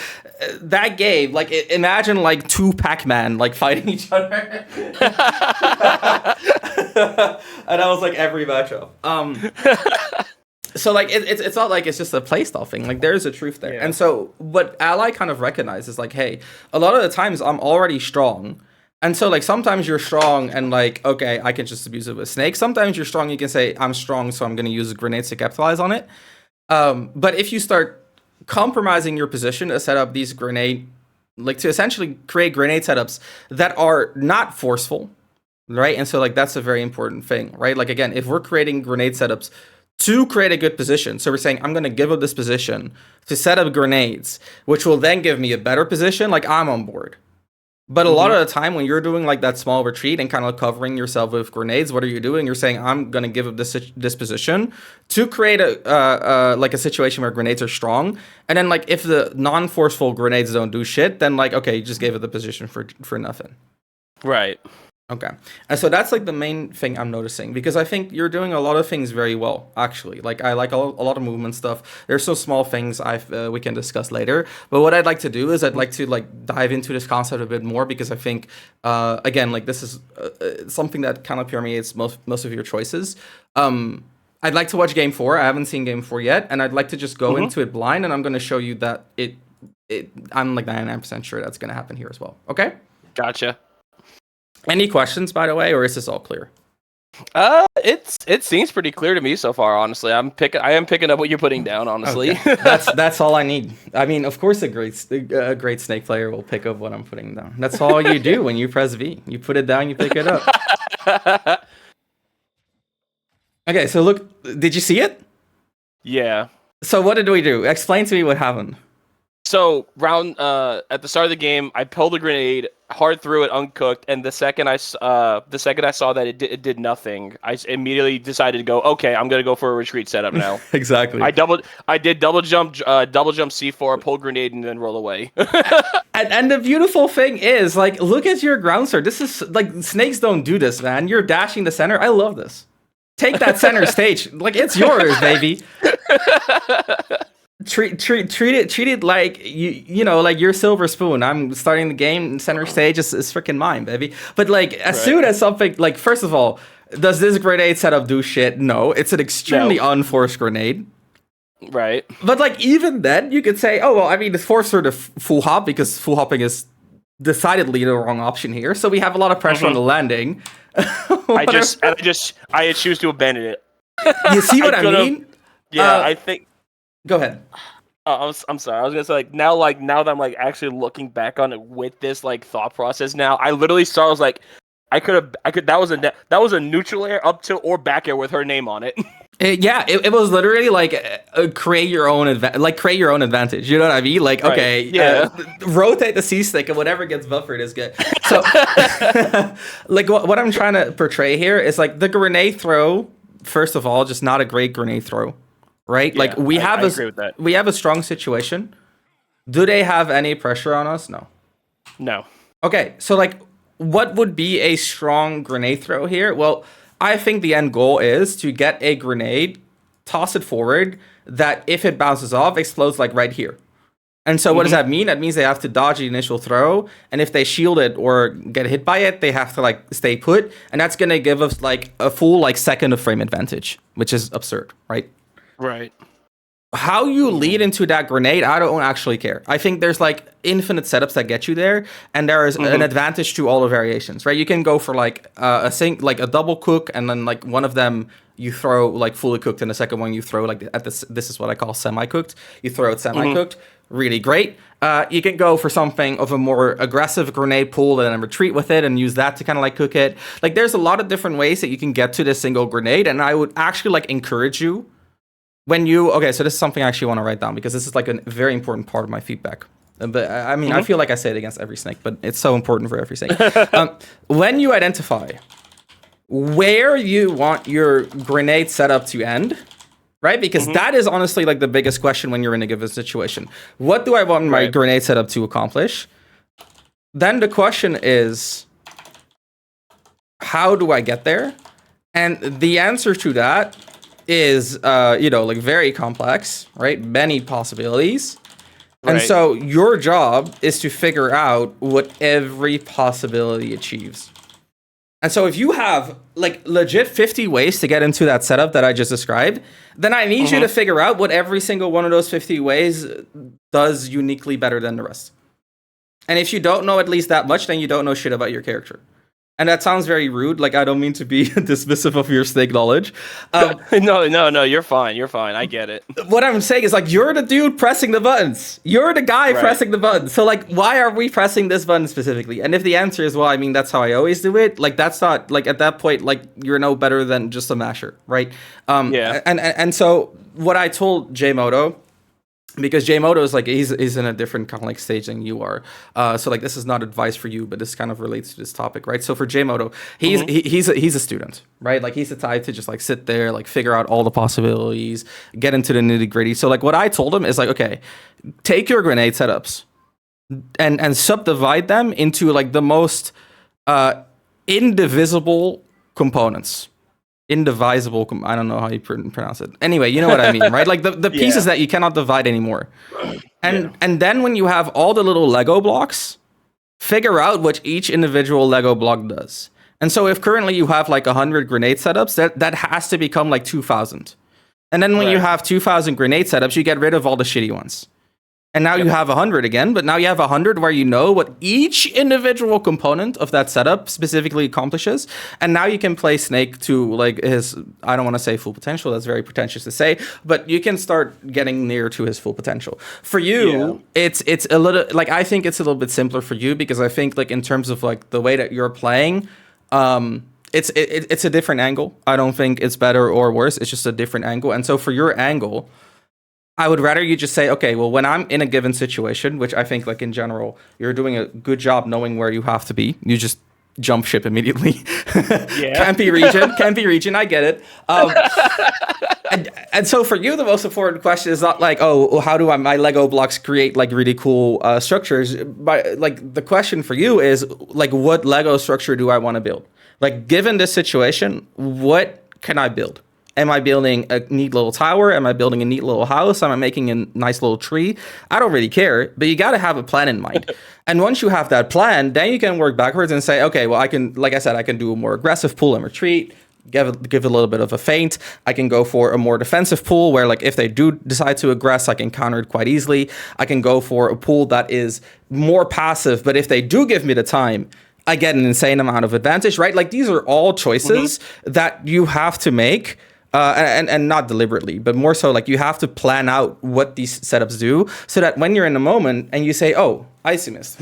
That game, like, imagine like two Pac-Man like fighting each other. And I was like every matchup. So like it's not like it's just a playstyle thing. Like, there's a truth there. And so what Ally kind of recognizes, like, hey, a lot of the times I'm already strong. And so like sometimes you're strong and like, okay, I can just abuse it with snake. Sometimes you're strong, you can say, I'm strong, so I'm gonna use grenades to capitalize on it. But if you start compromising your position to set up these to essentially create grenade setups that are not forceful, right? And so like that's a very important thing, right? Like, again, if we're creating grenade setups to create a good position. So we're saying, I'm going to give up this position to set up grenades, which will then give me a better position. Like, I'm on board. But a lot of the time when you're doing like that small retreat and kind of covering yourself with grenades, what are you doing? You're saying, I'm going to give up this position to create a situation where grenades are strong. And then like, if the non-forceful grenades don't do shit, then like, okay, you just gave it the position for nothing. Right. Okay. And so that's like the main thing I'm noticing, because I think you're doing a lot of things very well, actually. Like, I like a lot of movement stuff. There's so small things we can discuss later. But what I'd like to do is I'd like to like dive into this concept a bit more, because I think, again, like, this is something that kind of permeates most of your choices. I'd like to watch Game 4. I haven't seen Game 4 yet. And I'd like to just go into it blind. And I'm going to show you that I'm like 99% sure that's going to happen here as well. Okay? Gotcha. Any questions, by the way, or is this all clear? It seems pretty clear to me so far. Honestly, I am picking up what you're putting down. Honestly, okay. That's all I need. I mean, of course, a great snake player will pick up what I'm putting down. That's all you do when you press V. You put it down, you pick it up. Okay, so look, did you see it? Yeah. So what did we do? Explain to me what happened. So at the start of the game, I pulled a grenade, hard threw it, uncooked, and the second I saw that it did nothing, I immediately decided to go, okay, I'm gonna go for a retreat setup now. Exactly. I did double jump C4, pull grenade, and then roll away. and the beautiful thing is, like, look at your ground sword. This is like, snakes don't do this, man. You're dashing the center. I love this. Take that center stage, like, it's yours, baby. Treat it like you know, like your silver spoon. I'm starting the game, center stage is freaking mine, baby. But like, as soon as something, like, first of all, Does this grenade setup do shit? No, it's an extremely No. unforced grenade. Right. But like even then, you could say, oh well, I mean, it's forced her to full hop because full hopping is decidedly the wrong option here. So we have a lot of pressure on the landing. I choose to abandon it. You see what I mean? Yeah, I think. Go ahead. I'm sorry. I was gonna say now that I'm like actually looking back on it with this like thought process now, I literally saw. I was like, I could. That was a neutral air up to or back air with her name on it. It was literally like create your own create your own advantage. You know what I mean? Like, okay, yeah, rotate the C stick and whatever gets buffered is good. So, like, what I'm trying to portray here is like the grenade throw. First of all, just not a great grenade throw, right? Yeah, like I agree with that. We have a strong situation. Do they have any pressure on us? No. No. Okay, so like, what would be a strong grenade throw here? Well, I think the end goal is to get a grenade, toss it forward, that if it bounces off, explodes like right here. And so what does that mean? That means they have to dodge the initial throw, and if they shield it or get hit by it, they have to like stay put, and that's gonna give us like a full like second of frame advantage, which is absurd, right? Right. How you lead into that grenade, I don't actually care. I think there's like infinite setups that get you there, and there is an advantage to all the variations, right? You can go for like a double cook, and then like one of them you throw like fully cooked, and the second one you throw like at this is what I call semi-cooked. You throw it semi-cooked, really great. You can go for something of a more aggressive grenade pool and then retreat with it and use that to kind of like cook it. Like there's a lot of different ways that you can get to this single grenade, and I would actually like encourage you. Okay, so this is something I actually want to write down because this is like a very important part of my feedback. But I mean, I feel like I say it against every snake, but it's so important for every snake. When you identify where you want your grenade setup to end, right? Because that is honestly like the biggest question when you're in a given situation. What do I want my grenade setup to accomplish? Then the question is, how do I get there? And the answer to that is like very complex, right? Many possibilities. And so your job is to figure out what every possibility achieves. And so if you have like legit 50 ways to get into that setup that I just described, then I need you to figure out what every single one of those 50 ways does uniquely better than the rest. And if you don't know at least that much, then you don't know shit about your character. And that sounds very rude. Like, I don't mean to be dismissive of your snake knowledge. No, you're fine. You're fine. I get it. What I'm saying is, like, you're the dude pressing the buttons. You're the guy pressing the buttons. So, like, why are we pressing this button specifically? And if the answer is, well, I mean, that's how I always do it, like, that's not, like, at that point, like, you're no better than just a masher, right? And so what I told Jmoto, because Jmoto is like he's in a different kind of like stage than you are, so like this is not advice for you, but this kind of relates to this topic, right? So for Jmoto, he's a student, right? Like he's the type to just like sit there, like figure out all the possibilities, get into the nitty gritty. So like what I told him is like, okay, take your grenade setups and subdivide them into like the most indivisible components. Indivisible. I don't know how you pronounce it. Anyway, you know what I mean, right? Like the pieces that you cannot divide anymore. And then when you have all the little Lego blocks, figure out what each individual Lego block does. And so if currently you have like 100 grenade setups, that has to become like 2,000. And then when you have 2,000 grenade setups, you get rid of all the shitty ones. And now you have 100 again, but now you have 100 where you know what each individual component of that setup specifically accomplishes. And now you can play Snake to like his, I don't want to say full potential, that's very pretentious to say, but you can start getting near to his full potential. For you, it's a little, like I think it's a little bit simpler for you because I think like in terms of like the way that you're playing, it's a different angle. I don't think it's better or worse. It's just a different angle. And so for your angle, I would rather you just say, okay, well, when I'm in a given situation, which I think like in general, you're doing a good job knowing where you have to be. You just jump ship immediately. Can't be region. I get it. And so for you, the most important question is not like, oh, how do my Lego blocks create like really cool structures? But like the question for you is like, what Lego structure do I want to build? Like given this situation, what can I build? Am I building a neat little tower? Am I building a neat little house? Am I making a nice little tree? I don't really care, but you got to have a plan in mind. And once you have that plan, then you can work backwards and say, okay, well, I can, like I said, I can do a more aggressive pull and retreat, give a little bit of a feint. I can go for a more defensive pool where, like, if they do decide to aggress, I can counter it quite easily. I can go for a pool that is more passive, but if they do give me the time, I get an insane amount of advantage, right? Like, these are all choices that you have to make, and not deliberately, but more so like you have to plan out what these setups do so that when you're in the moment and you say, oh, Icy Mist,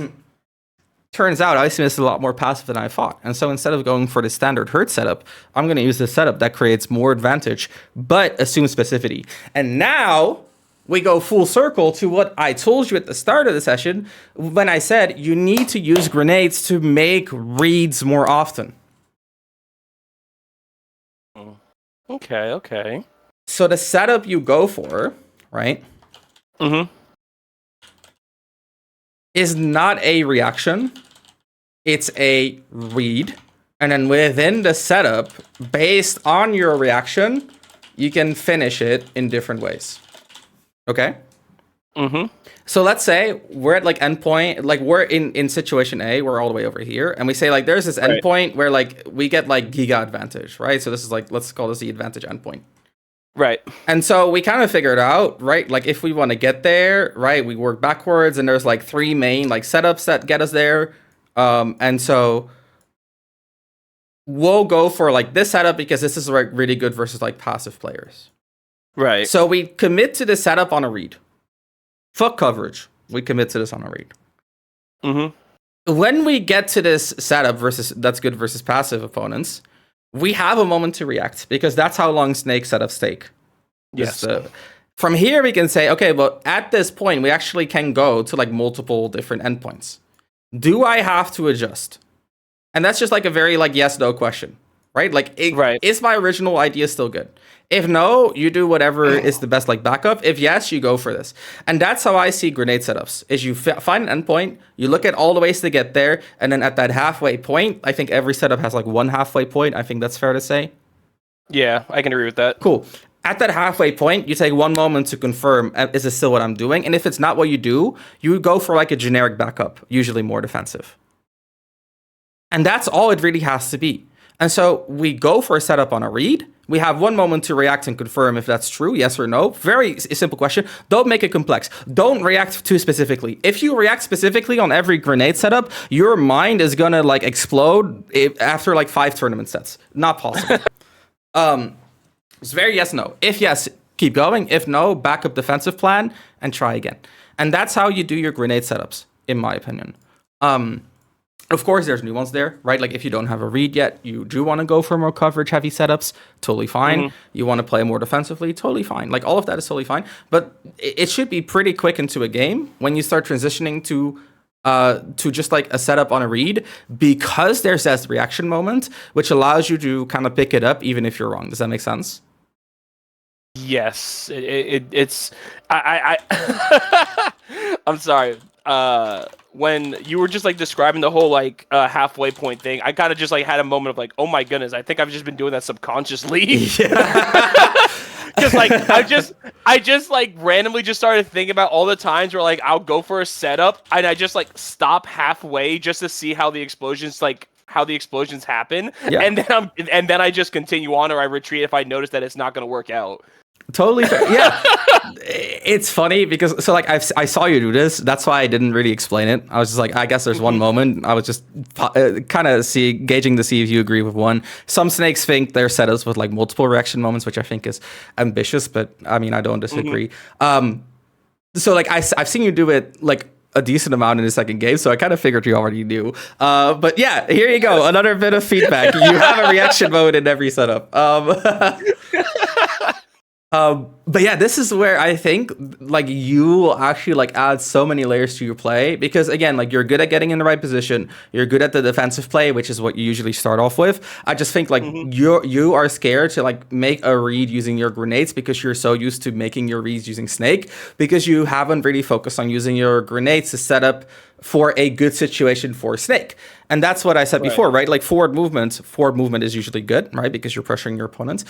turns out Icy Mist is a lot more passive than I thought. And so instead of going for the standard hurt setup, I'm going to use this setup that creates more advantage, but assumes specificity. And now we go full circle to what I told you at the start of the session when I said you need to use grenades to make reads more often. Okay. So the setup you go for, right? Is not a reaction. It's a read. And then within the setup, based on your reaction, you can finish it in different ways. Okay? So let's say we're at like endpoint, like we're in situation A, we're all the way over here, and we say like there's this endpoint where like we get like giga advantage, right? So this is like, let's call this the advantage endpoint. Right. And so we kind of figured out, right? Like if we want to get there, right, we work backwards, and there's like 3 main like setups that get us there. And so we'll go for like this setup because this is like really good versus like passive players. Right. So we commit to the setup on a read. Fuck coverage. We commit to this on a read. When we get to this setup versus that's good versus passive opponents, we have a moment to react because that's how long snake setups take. Yes. From here, we can say, okay, well, at this point, we actually can go to like multiple different endpoints. Do I have to adjust? And that's just like a very like yes, no question, right? Like, is my original idea still good? If no, you do whatever is the best like backup. If yes, you go for this. And that's how I see grenade setups, is you find an endpoint, you look at all the ways to get there, and then at that halfway point, I think every setup has like one halfway point. I think that's fair to say. Yeah, I can agree with that. Cool. At that halfway point, you take one moment to confirm, is this still what I'm doing? And if it's not what you do, you go for like a generic backup, usually more defensive. And that's all it really has to be. And so we go for a setup on a read. We have one moment to react and confirm if that's true, yes or no. Very simple question. Don't make it complex. Don't react too specifically. If you react specifically on every grenade setup, your mind is gonna like explode after like 5 tournament sets. Not possible. It's very yes, no. If yes, keep going. If no, backup defensive plan and try again. And that's how you do your grenade setups, in my opinion. Of course, there's nuance there, right? Like if you don't have a read yet, you do want to go for more coverage heavy setups, totally fine. You want to play more defensively, totally fine. Like all of that is totally fine. But it should be pretty quick into a game when you start transitioning to just like a setup on a read, because there's that reaction moment, which allows you to kind of pick it up even if you're wrong. Does that make sense? Yes, it's I I'm sorry. When you were just like describing the whole like halfway point thing, I kind of just like had a moment of like, oh my goodness, I think I've just been doing that subconsciously. Because like I just like randomly just started thinking about all the times where like I'll go for a setup and I just like stop halfway just to see how the explosions happen, and then I just continue on or I retreat if I notice that it's not going to work out. Totally fair. Yeah. It's funny because so like I saw you do this. That's why I didn't really explain it. I was just like, I guess there's one moment. I was just kind of gauging to see if you agree with one. Some snakes think they're setups with like multiple reaction moments, which I think is ambitious, but I mean, I don't disagree. So like I've seen you do it like a decent amount in the second game, so I kind of figured you already knew. But yeah, here you go. Another bit of feedback. You have a reaction mode in every setup. But yeah, this is where I think like you will actually like add so many layers to your play, because again, like you're good at getting in the right position, you're good at the defensive play, which is what you usually start off with. I just think like you are scared to like make a read using your grenades because you're so used to making your reads using snake, because you haven't really focused on using your grenades to set up for a good situation for snake. And that's what I said before, right? Like forward movement is usually good, right? Because you're pressuring your opponents.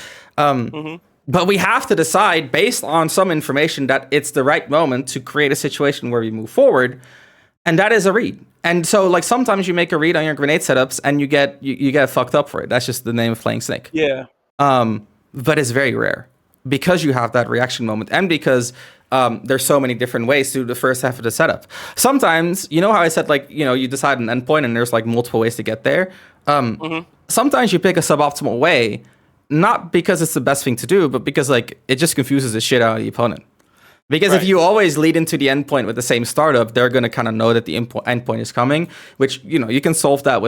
But we have to decide based on some information that it's the right moment to create a situation where we move forward. And that is a read. And so like sometimes you make a read on your grenade setups and you get fucked up for it. That's just the name of playing Snake. Yeah. But it's very rare because you have that reaction moment and because there's so many different ways to do the first half of the setup. Sometimes, you know how I said like, you decide an endpoint and there's like multiple ways to get there. Sometimes you pick a suboptimal way, not because it's the best thing to do, but because like it just confuses the shit out of the opponent. Because if you always lead into the endpoint with the same startup, they're going to kind of know that the endpoint is coming, which, you can solve that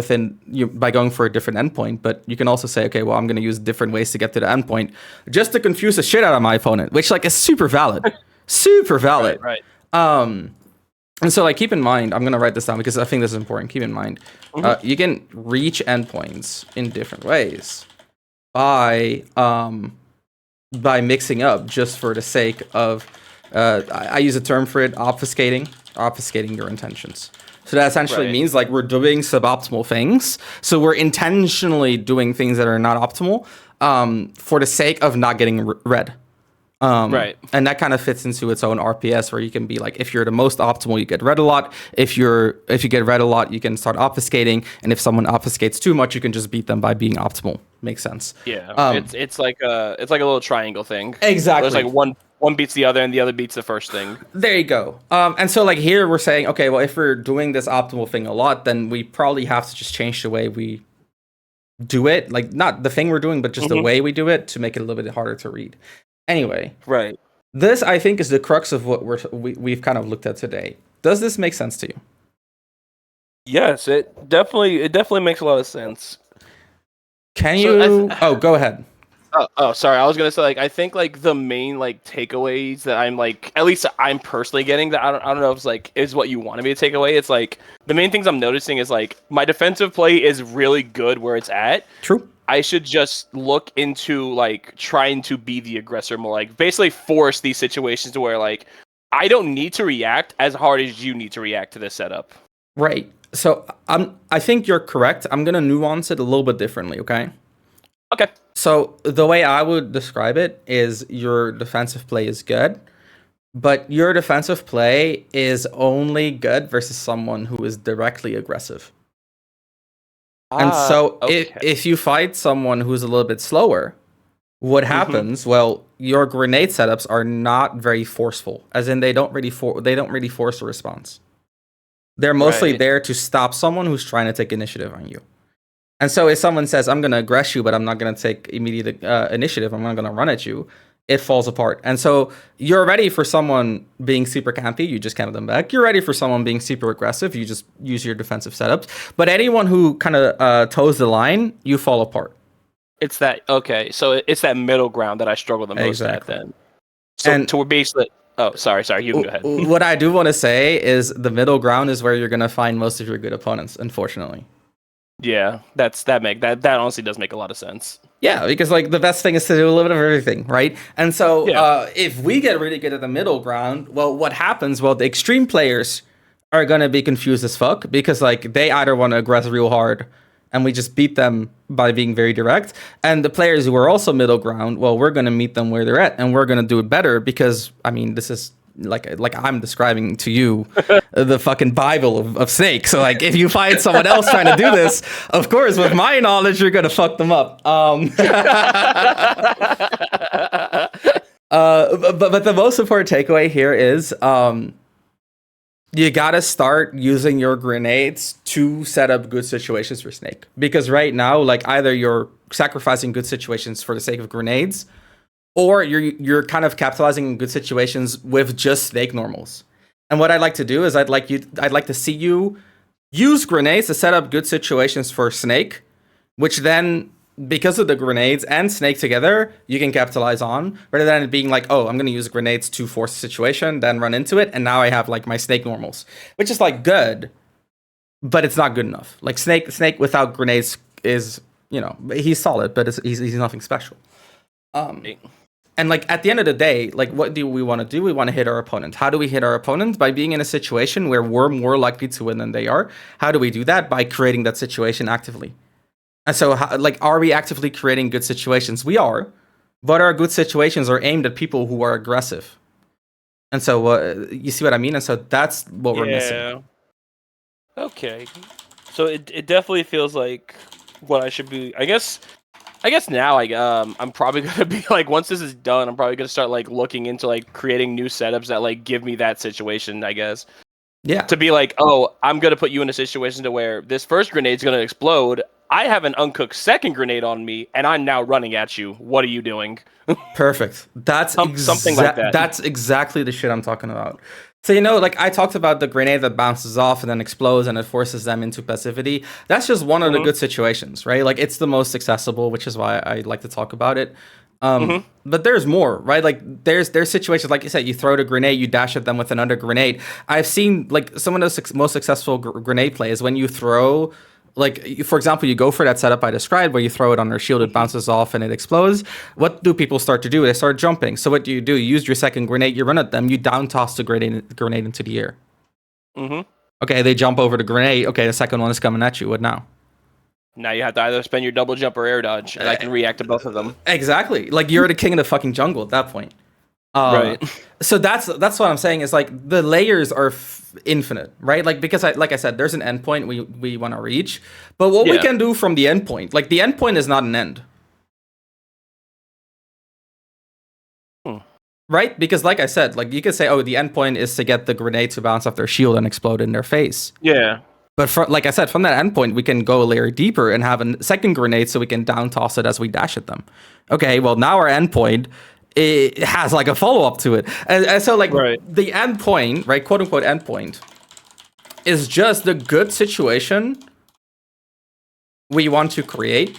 by going for a different endpoint. But you can also say, okay, well, I'm going to use different ways to get to the endpoint just to confuse the shit out of my opponent, which like is super valid. Super valid. Right. And so like keep in mind, I'm going to write this down because I think this is important. Keep in mind, you can reach endpoints in different ways by mixing up just for the sake of I use a term for it, obfuscating your intentions. So that essentially means like we're doing suboptimal things. So we're intentionally doing things that are not optimal for the sake of not getting read. And that kind of fits into its own RPS where you can be like, if you're the most optimal, you get read a lot. If you get read a lot, you can start obfuscating. And if someone obfuscates too much, you can just beat them by being optimal. Makes sense. Yeah. It's like a little triangle thing. Exactly. There's like one beats the other and the other beats the first thing. There you go. And so like here we're saying, okay, well, if we're doing this optimal thing a lot, then we probably have to just change the way we do it. Like not the thing we're doing, but just the way we do it to make it a little bit harder to read. Anyway. Right. This, I think, is the crux of what we've kind of looked at today. Does this make sense to you? Yes, it definitely makes a lot of sense. Can you... go ahead. Oh, sorry. I was gonna say like I think like the main like takeaways that I'm like at least I'm personally getting that I don't know if it's like is what you wanted me to take away. It's like the main things I'm noticing is like my defensive play is really good where it's at. True. I should just look into like trying to be the aggressor more, like basically force these situations to where like I don't need to react as hard as you need to react to this setup. Right. So I think you're correct. I'm gonna nuance it a little bit differently. Okay. Okay. So the way I would describe it is your defensive play is good, but your defensive play is only good versus someone who is directly aggressive. And so if you fight someone who's a little bit slower, what happens? Well, your grenade setups are not very forceful, as in they don't really force a response. They're mostly there to stop someone who's trying to take initiative on you. And so if someone says, I'm going to aggress you, but I'm not going to take immediate initiative, I'm not going to run at you, it falls apart. And so you're ready for someone being super campy, you just camp them back. You're ready for someone being super aggressive, you just use your defensive setups. But anyone who kind of toes the line, you fall apart. It's that, okay, so it's that middle ground that I struggle the most at then. So and we're basically... Oh, sorry, you can go ahead. What I do want to say is the middle ground is where you're going to find most of your good opponents, unfortunately. Yeah, that honestly does make a lot of sense. Yeah, because like the best thing is to do a little bit of everything, right? And so if we get really good at the middle ground, well, what happens? Well, the extreme players are gonna be confused as fuck because like they either want to aggress real hard and we just beat them by being very direct, and the players who are also middle ground, well, we're gonna meet them where they're at and we're gonna do it better because I mean this is like I'm describing to you the fucking Bible of Snake. So like if you find someone else trying to do this, of course with my knowledge you're gonna fuck them up. But the most important takeaway here is you gotta start using your grenades to set up good situations for Snake. Because right now, like either you're sacrificing good situations for the sake of grenades, or you're kind of capitalizing in good situations with just Snake normals. And what I'd like to do is I'd like to see you use grenades to set up good situations for Snake, which then, because of the grenades and Snake together, you can capitalize on, rather than it being like, oh, I'm going to use grenades to force a situation, then run into it, and now I have like my Snake normals, which is like good, but it's not good enough. Like Snake without grenades is, he's solid, but he's nothing special. And like at the end of the day, like what do we want to do? We want to hit our opponent. How do we hit our opponent? By being in a situation where we're more likely to win than they are. How do we do that? By creating that situation actively. And so, are we actively creating good situations? We are, but our good situations are aimed at people who are aggressive. And so, you see what I mean? And so that's what we're missing. Okay. So it definitely feels like what I should be. I guess now I'm probably gonna be like, once this is done, I'm probably gonna start like looking into like creating new setups that like give me that situation. I guess Yeah. to be like, oh, I'm gonna put you in a situation to where this first grenade's gonna explode. I have an uncooked second grenade on me, and I'm now running at you. What are you doing? Perfect. Something like that. That's exactly the shit I'm talking about. So like I talked about the grenade that bounces off and then explodes and it forces them into passivity. That's just one of the Mhm. good situations, right? Like it's the most accessible, which is why I like to talk about it. Mhm. But there's more, right? Like there's situations like you said, you throw the grenade, you dash at them with another grenade. I've seen like some of the most successful grenade plays when you throw like for example, you go for that setup I described where you throw it on their shield, it Mhm. bounces off and it explodes. What do people start to do? They start jumping. So what do? You use your second grenade, you run at them, you down toss the grenade into the air. Mhm. Okay, they jump over the grenade. Okay, the second one is coming at you. What now? Now you have to either spend your double jump or air dodge, and I can react to both of them. Exactly. Like you're the king of the fucking jungle at that point. Uh, Right. so that's what I'm saying is like the layers are infinite, right? Like because like I said, there's an endpoint we want to reach, but what we Yeah. can do from the endpoint, like the endpoint is not an end, Hmm. right? Because like I said, like you could say, oh, the endpoint is to get the grenade to bounce off their shield and explode in their face. Yeah. But like I said, from that endpoint, we can go a layer deeper and have a second grenade so we can down toss it as we dash at them. Okay, well now our endpoint it has like a follow up to it, and so like Right. the endpoint, right, quote unquote endpoint, is just the good situation we want to create.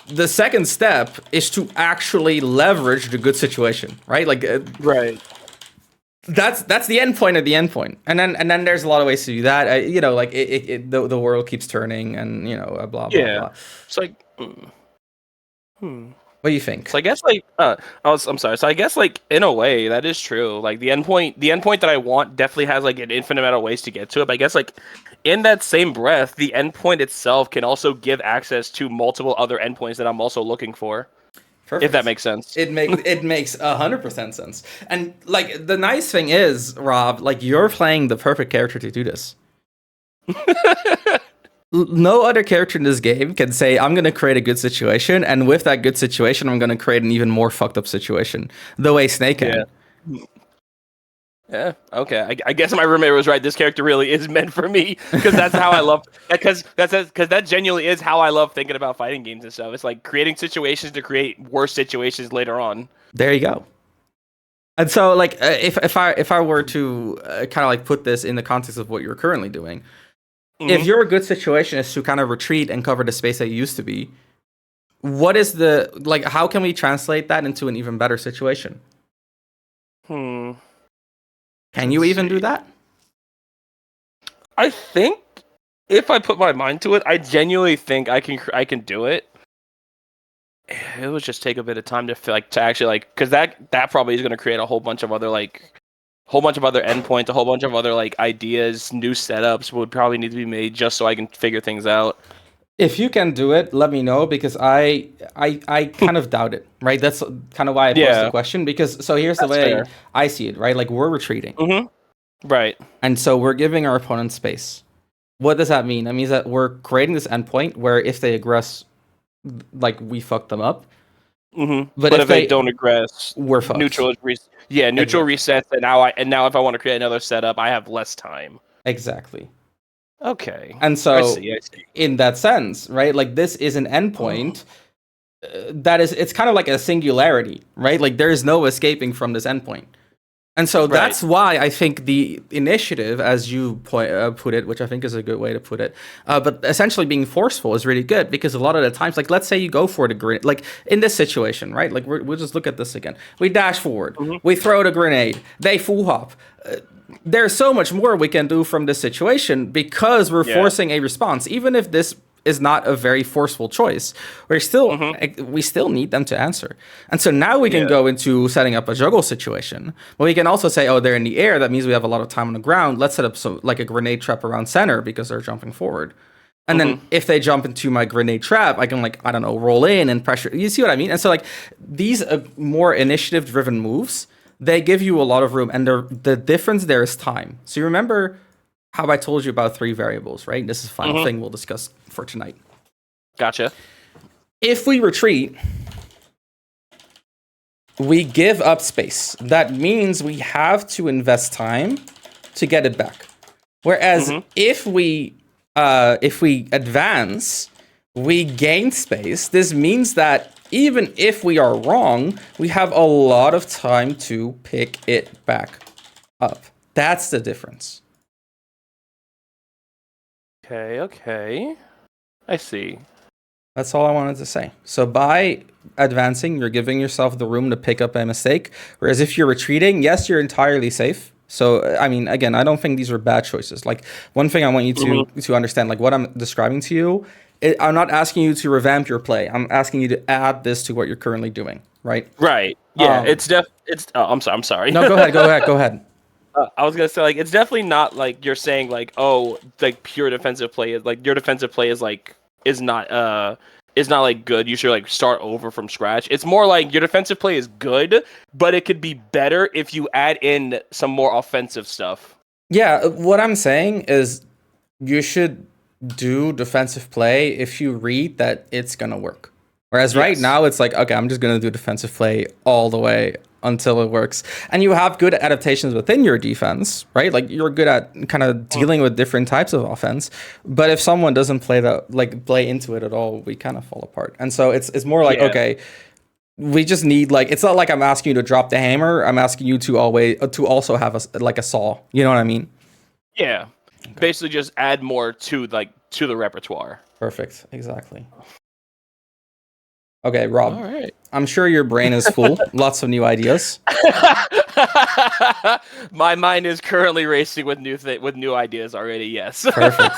The second step is to actually leverage the good situation, right? Like Right. that's the end point of the end point, and then there's a lot of ways to do that. Like the world keeps turning, and blah blah Yeah. blah. It's like. Hmm. What do you think? So I guess like I'm sorry. So I guess like in a way that is true. Like the endpoint that I want definitely has like an infinite amount of ways to get to it. But I guess like in that same breath, the endpoint itself can also give access to multiple other endpoints that I'm also looking for. If that Perfect. makes sense. It makes 100% sense. And like the nice thing is, Rob, like you're playing the perfect character to do this. No other character in this game can say, I'm going to create a good situation, and with that good situation, I'm going to create an even more fucked up situation. The way Snake Yeah. can. Yeah. Okay. I guess my roommate was right. This character really is meant for me because that's how I love. Because that genuinely is how I love thinking about fighting games and stuff. It's like creating situations to create worse situations later on. There you go. And so, like, if I were to kind of like put this in the context of what you're currently doing, if Mhm. your good situation is to kind of retreat and cover the space that you used to be, what is the like? How can we translate that into an even better situation? Hmm. Can you Let's even do see. that? I think if I put my mind to it, I genuinely think I can do it. It would just take a bit of time to feel like to actually like because that probably is going to create a whole bunch of other endpoints, a whole bunch of other like ideas, new setups would probably need to be made just so I can figure things out. If you can do it, let me know because I kind of doubt it. Right? That's kind of why I posed the Yeah, question. Because so here's the that's way fair. I see it. Right? Like we're retreating, Mm-hmm. Right. and so we're giving our opponent space. What does that mean? That means that we're creating this endpoint where if they aggress, like we fuck them up. Mm-hmm. But But if if they they, don't aggress, we're fucked. neutral is yeah, neutral Exactly. resets, and now if I want to create another setup, I have less time. Exactly. Okay, And I so, see. I see. in that sense, right? Like this is an endpoint that is. It's kind of like a singularity, right? Like there is no escaping from this endpoint. And so Right. that's why I think the initiative, as you put it, which I think is a good way to put it, but essentially being forceful is really good because a lot of the times, like let's say you go for the grenade, like in this situation, right? Like we'll just look at this again. We dash forward, Mm-hmm. we throw the grenade, they full hop. There's so much more we can do from this situation because we're Yeah. forcing a response, even if this is not a very forceful choice. Mm-hmm. We still need them to answer. And so now we can Yeah. go into setting up a juggle situation. But we can also say, oh, they're in the air. That means we have a lot of time on the ground. Let's set up some like a grenade trap around center because they're jumping forward. And then Mm-hmm. if they jump into my grenade trap, I can like I don't know roll in and pressure. You see what I mean? And so like these more initiative driven moves, they give you a lot of room, and the difference there is time. So you remember how I told you about 3 variables, right? This is the final Mm-hmm. thing we'll discuss for tonight. Gotcha. If we retreat, we give up space. That means we have to invest time to get it back. Whereas if we advance, we gain space. This means that even if we are wrong, we have a lot of time to pick it back up. That's the difference. Okay. I see. That's all I wanted to say. So by advancing, you're giving yourself the room to pick up a mistake. Whereas if you're retreating, yes, you're entirely safe. So, I mean, again, I don't think these are bad choices. Like, one thing I want you to understand, like what I'm describing to you, I'm not asking you to revamp your play. I'm asking you to add this to what you're currently doing, right? Right. Yeah. It's I'm sorry. No, go ahead. I was gonna say like it's definitely not like you're saying like oh like pure defensive play is like your defensive play is like is not like good. You should like start over from scratch. It's more like your defensive play is good, but it could be better if you add in some more offensive stuff. Yeah, what I'm saying is you should do defensive play if you read that it's gonna work. Whereas right now it's like, okay, I'm just gonna do defensive play all the way until it works. And you have good adaptations within your defense, right? Like you're good at kind of dealing with different types of offense. But if someone doesn't play into it at all, we kind of fall apart. And so it's more like, okay, we just need like, it's not like I'm asking you to drop the hammer. I'm asking you to also have a saw. You know what I mean? Yeah. Okay. Basically just add more to the repertoire. Perfect. Exactly. Okay, Rob. All right. I'm sure your brain is full. Lots of new ideas. My mind is currently racing with new ideas already. Yes. Perfect.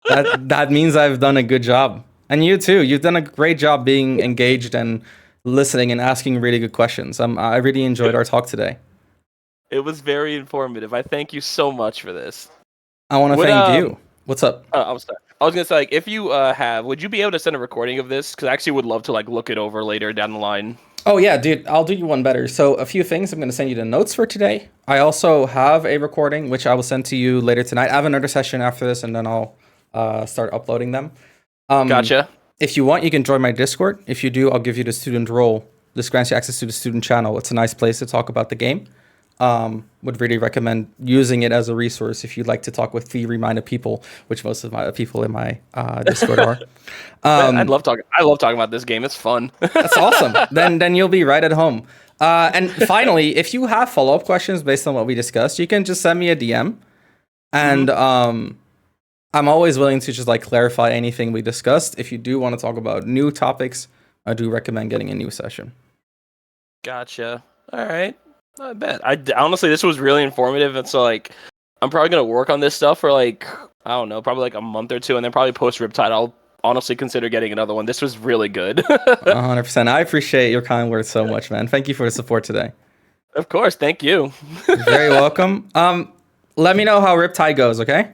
That means I've done a good job, and you too. You've done a great job being engaged and listening and asking really good questions. I really enjoyed our talk today. It was very informative. I thank you so much for this. I want to thank you. What's up? I was gonna say, like, if you would you be able to send a recording of this? Because I actually would love to like look it over later down the line. Oh yeah, dude, I'll do you one better. So a few things. I'm gonna send you the notes for today. I also have a recording which I will send to you later tonight. I have another session after this, and then I'll start uploading them. Gotcha. If you want, you can join my Discord. If you do, I'll give you the student role. This grants you access to the student channel. It's a nice place to talk about the game. Would really recommend using it as a resource if you'd like to talk with theory-minded people, which most of my people in my Discord are. I love talking about this game. It's fun. That's awesome. Then you'll be right at home. And finally, if you have follow-up questions based on what we discussed, you can just send me a DM, and I'm always willing to just like clarify anything we discussed. If you do want to talk about new topics, I do recommend getting a new session. Gotcha. All right. I bet. Honestly, this was really informative, and so like, I'm probably gonna work on this stuff for like I don't know, probably like a month or two, and then probably post Riptide, I'll honestly consider getting another one. This was really good. 100%. I appreciate your kind words so much, man. Thank you for the support today. Of course, thank you. You're very welcome. Let me know how Riptide goes, okay?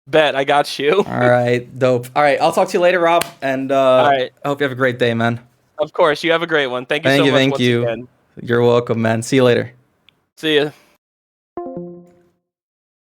Bet, I got you. All right, dope. All right, I'll talk to you later, Rob, and all right. I hope you have a great day, man. Of course, you have a great one. Thank you so much. Thank you. You're welcome, man. See you later. See ya.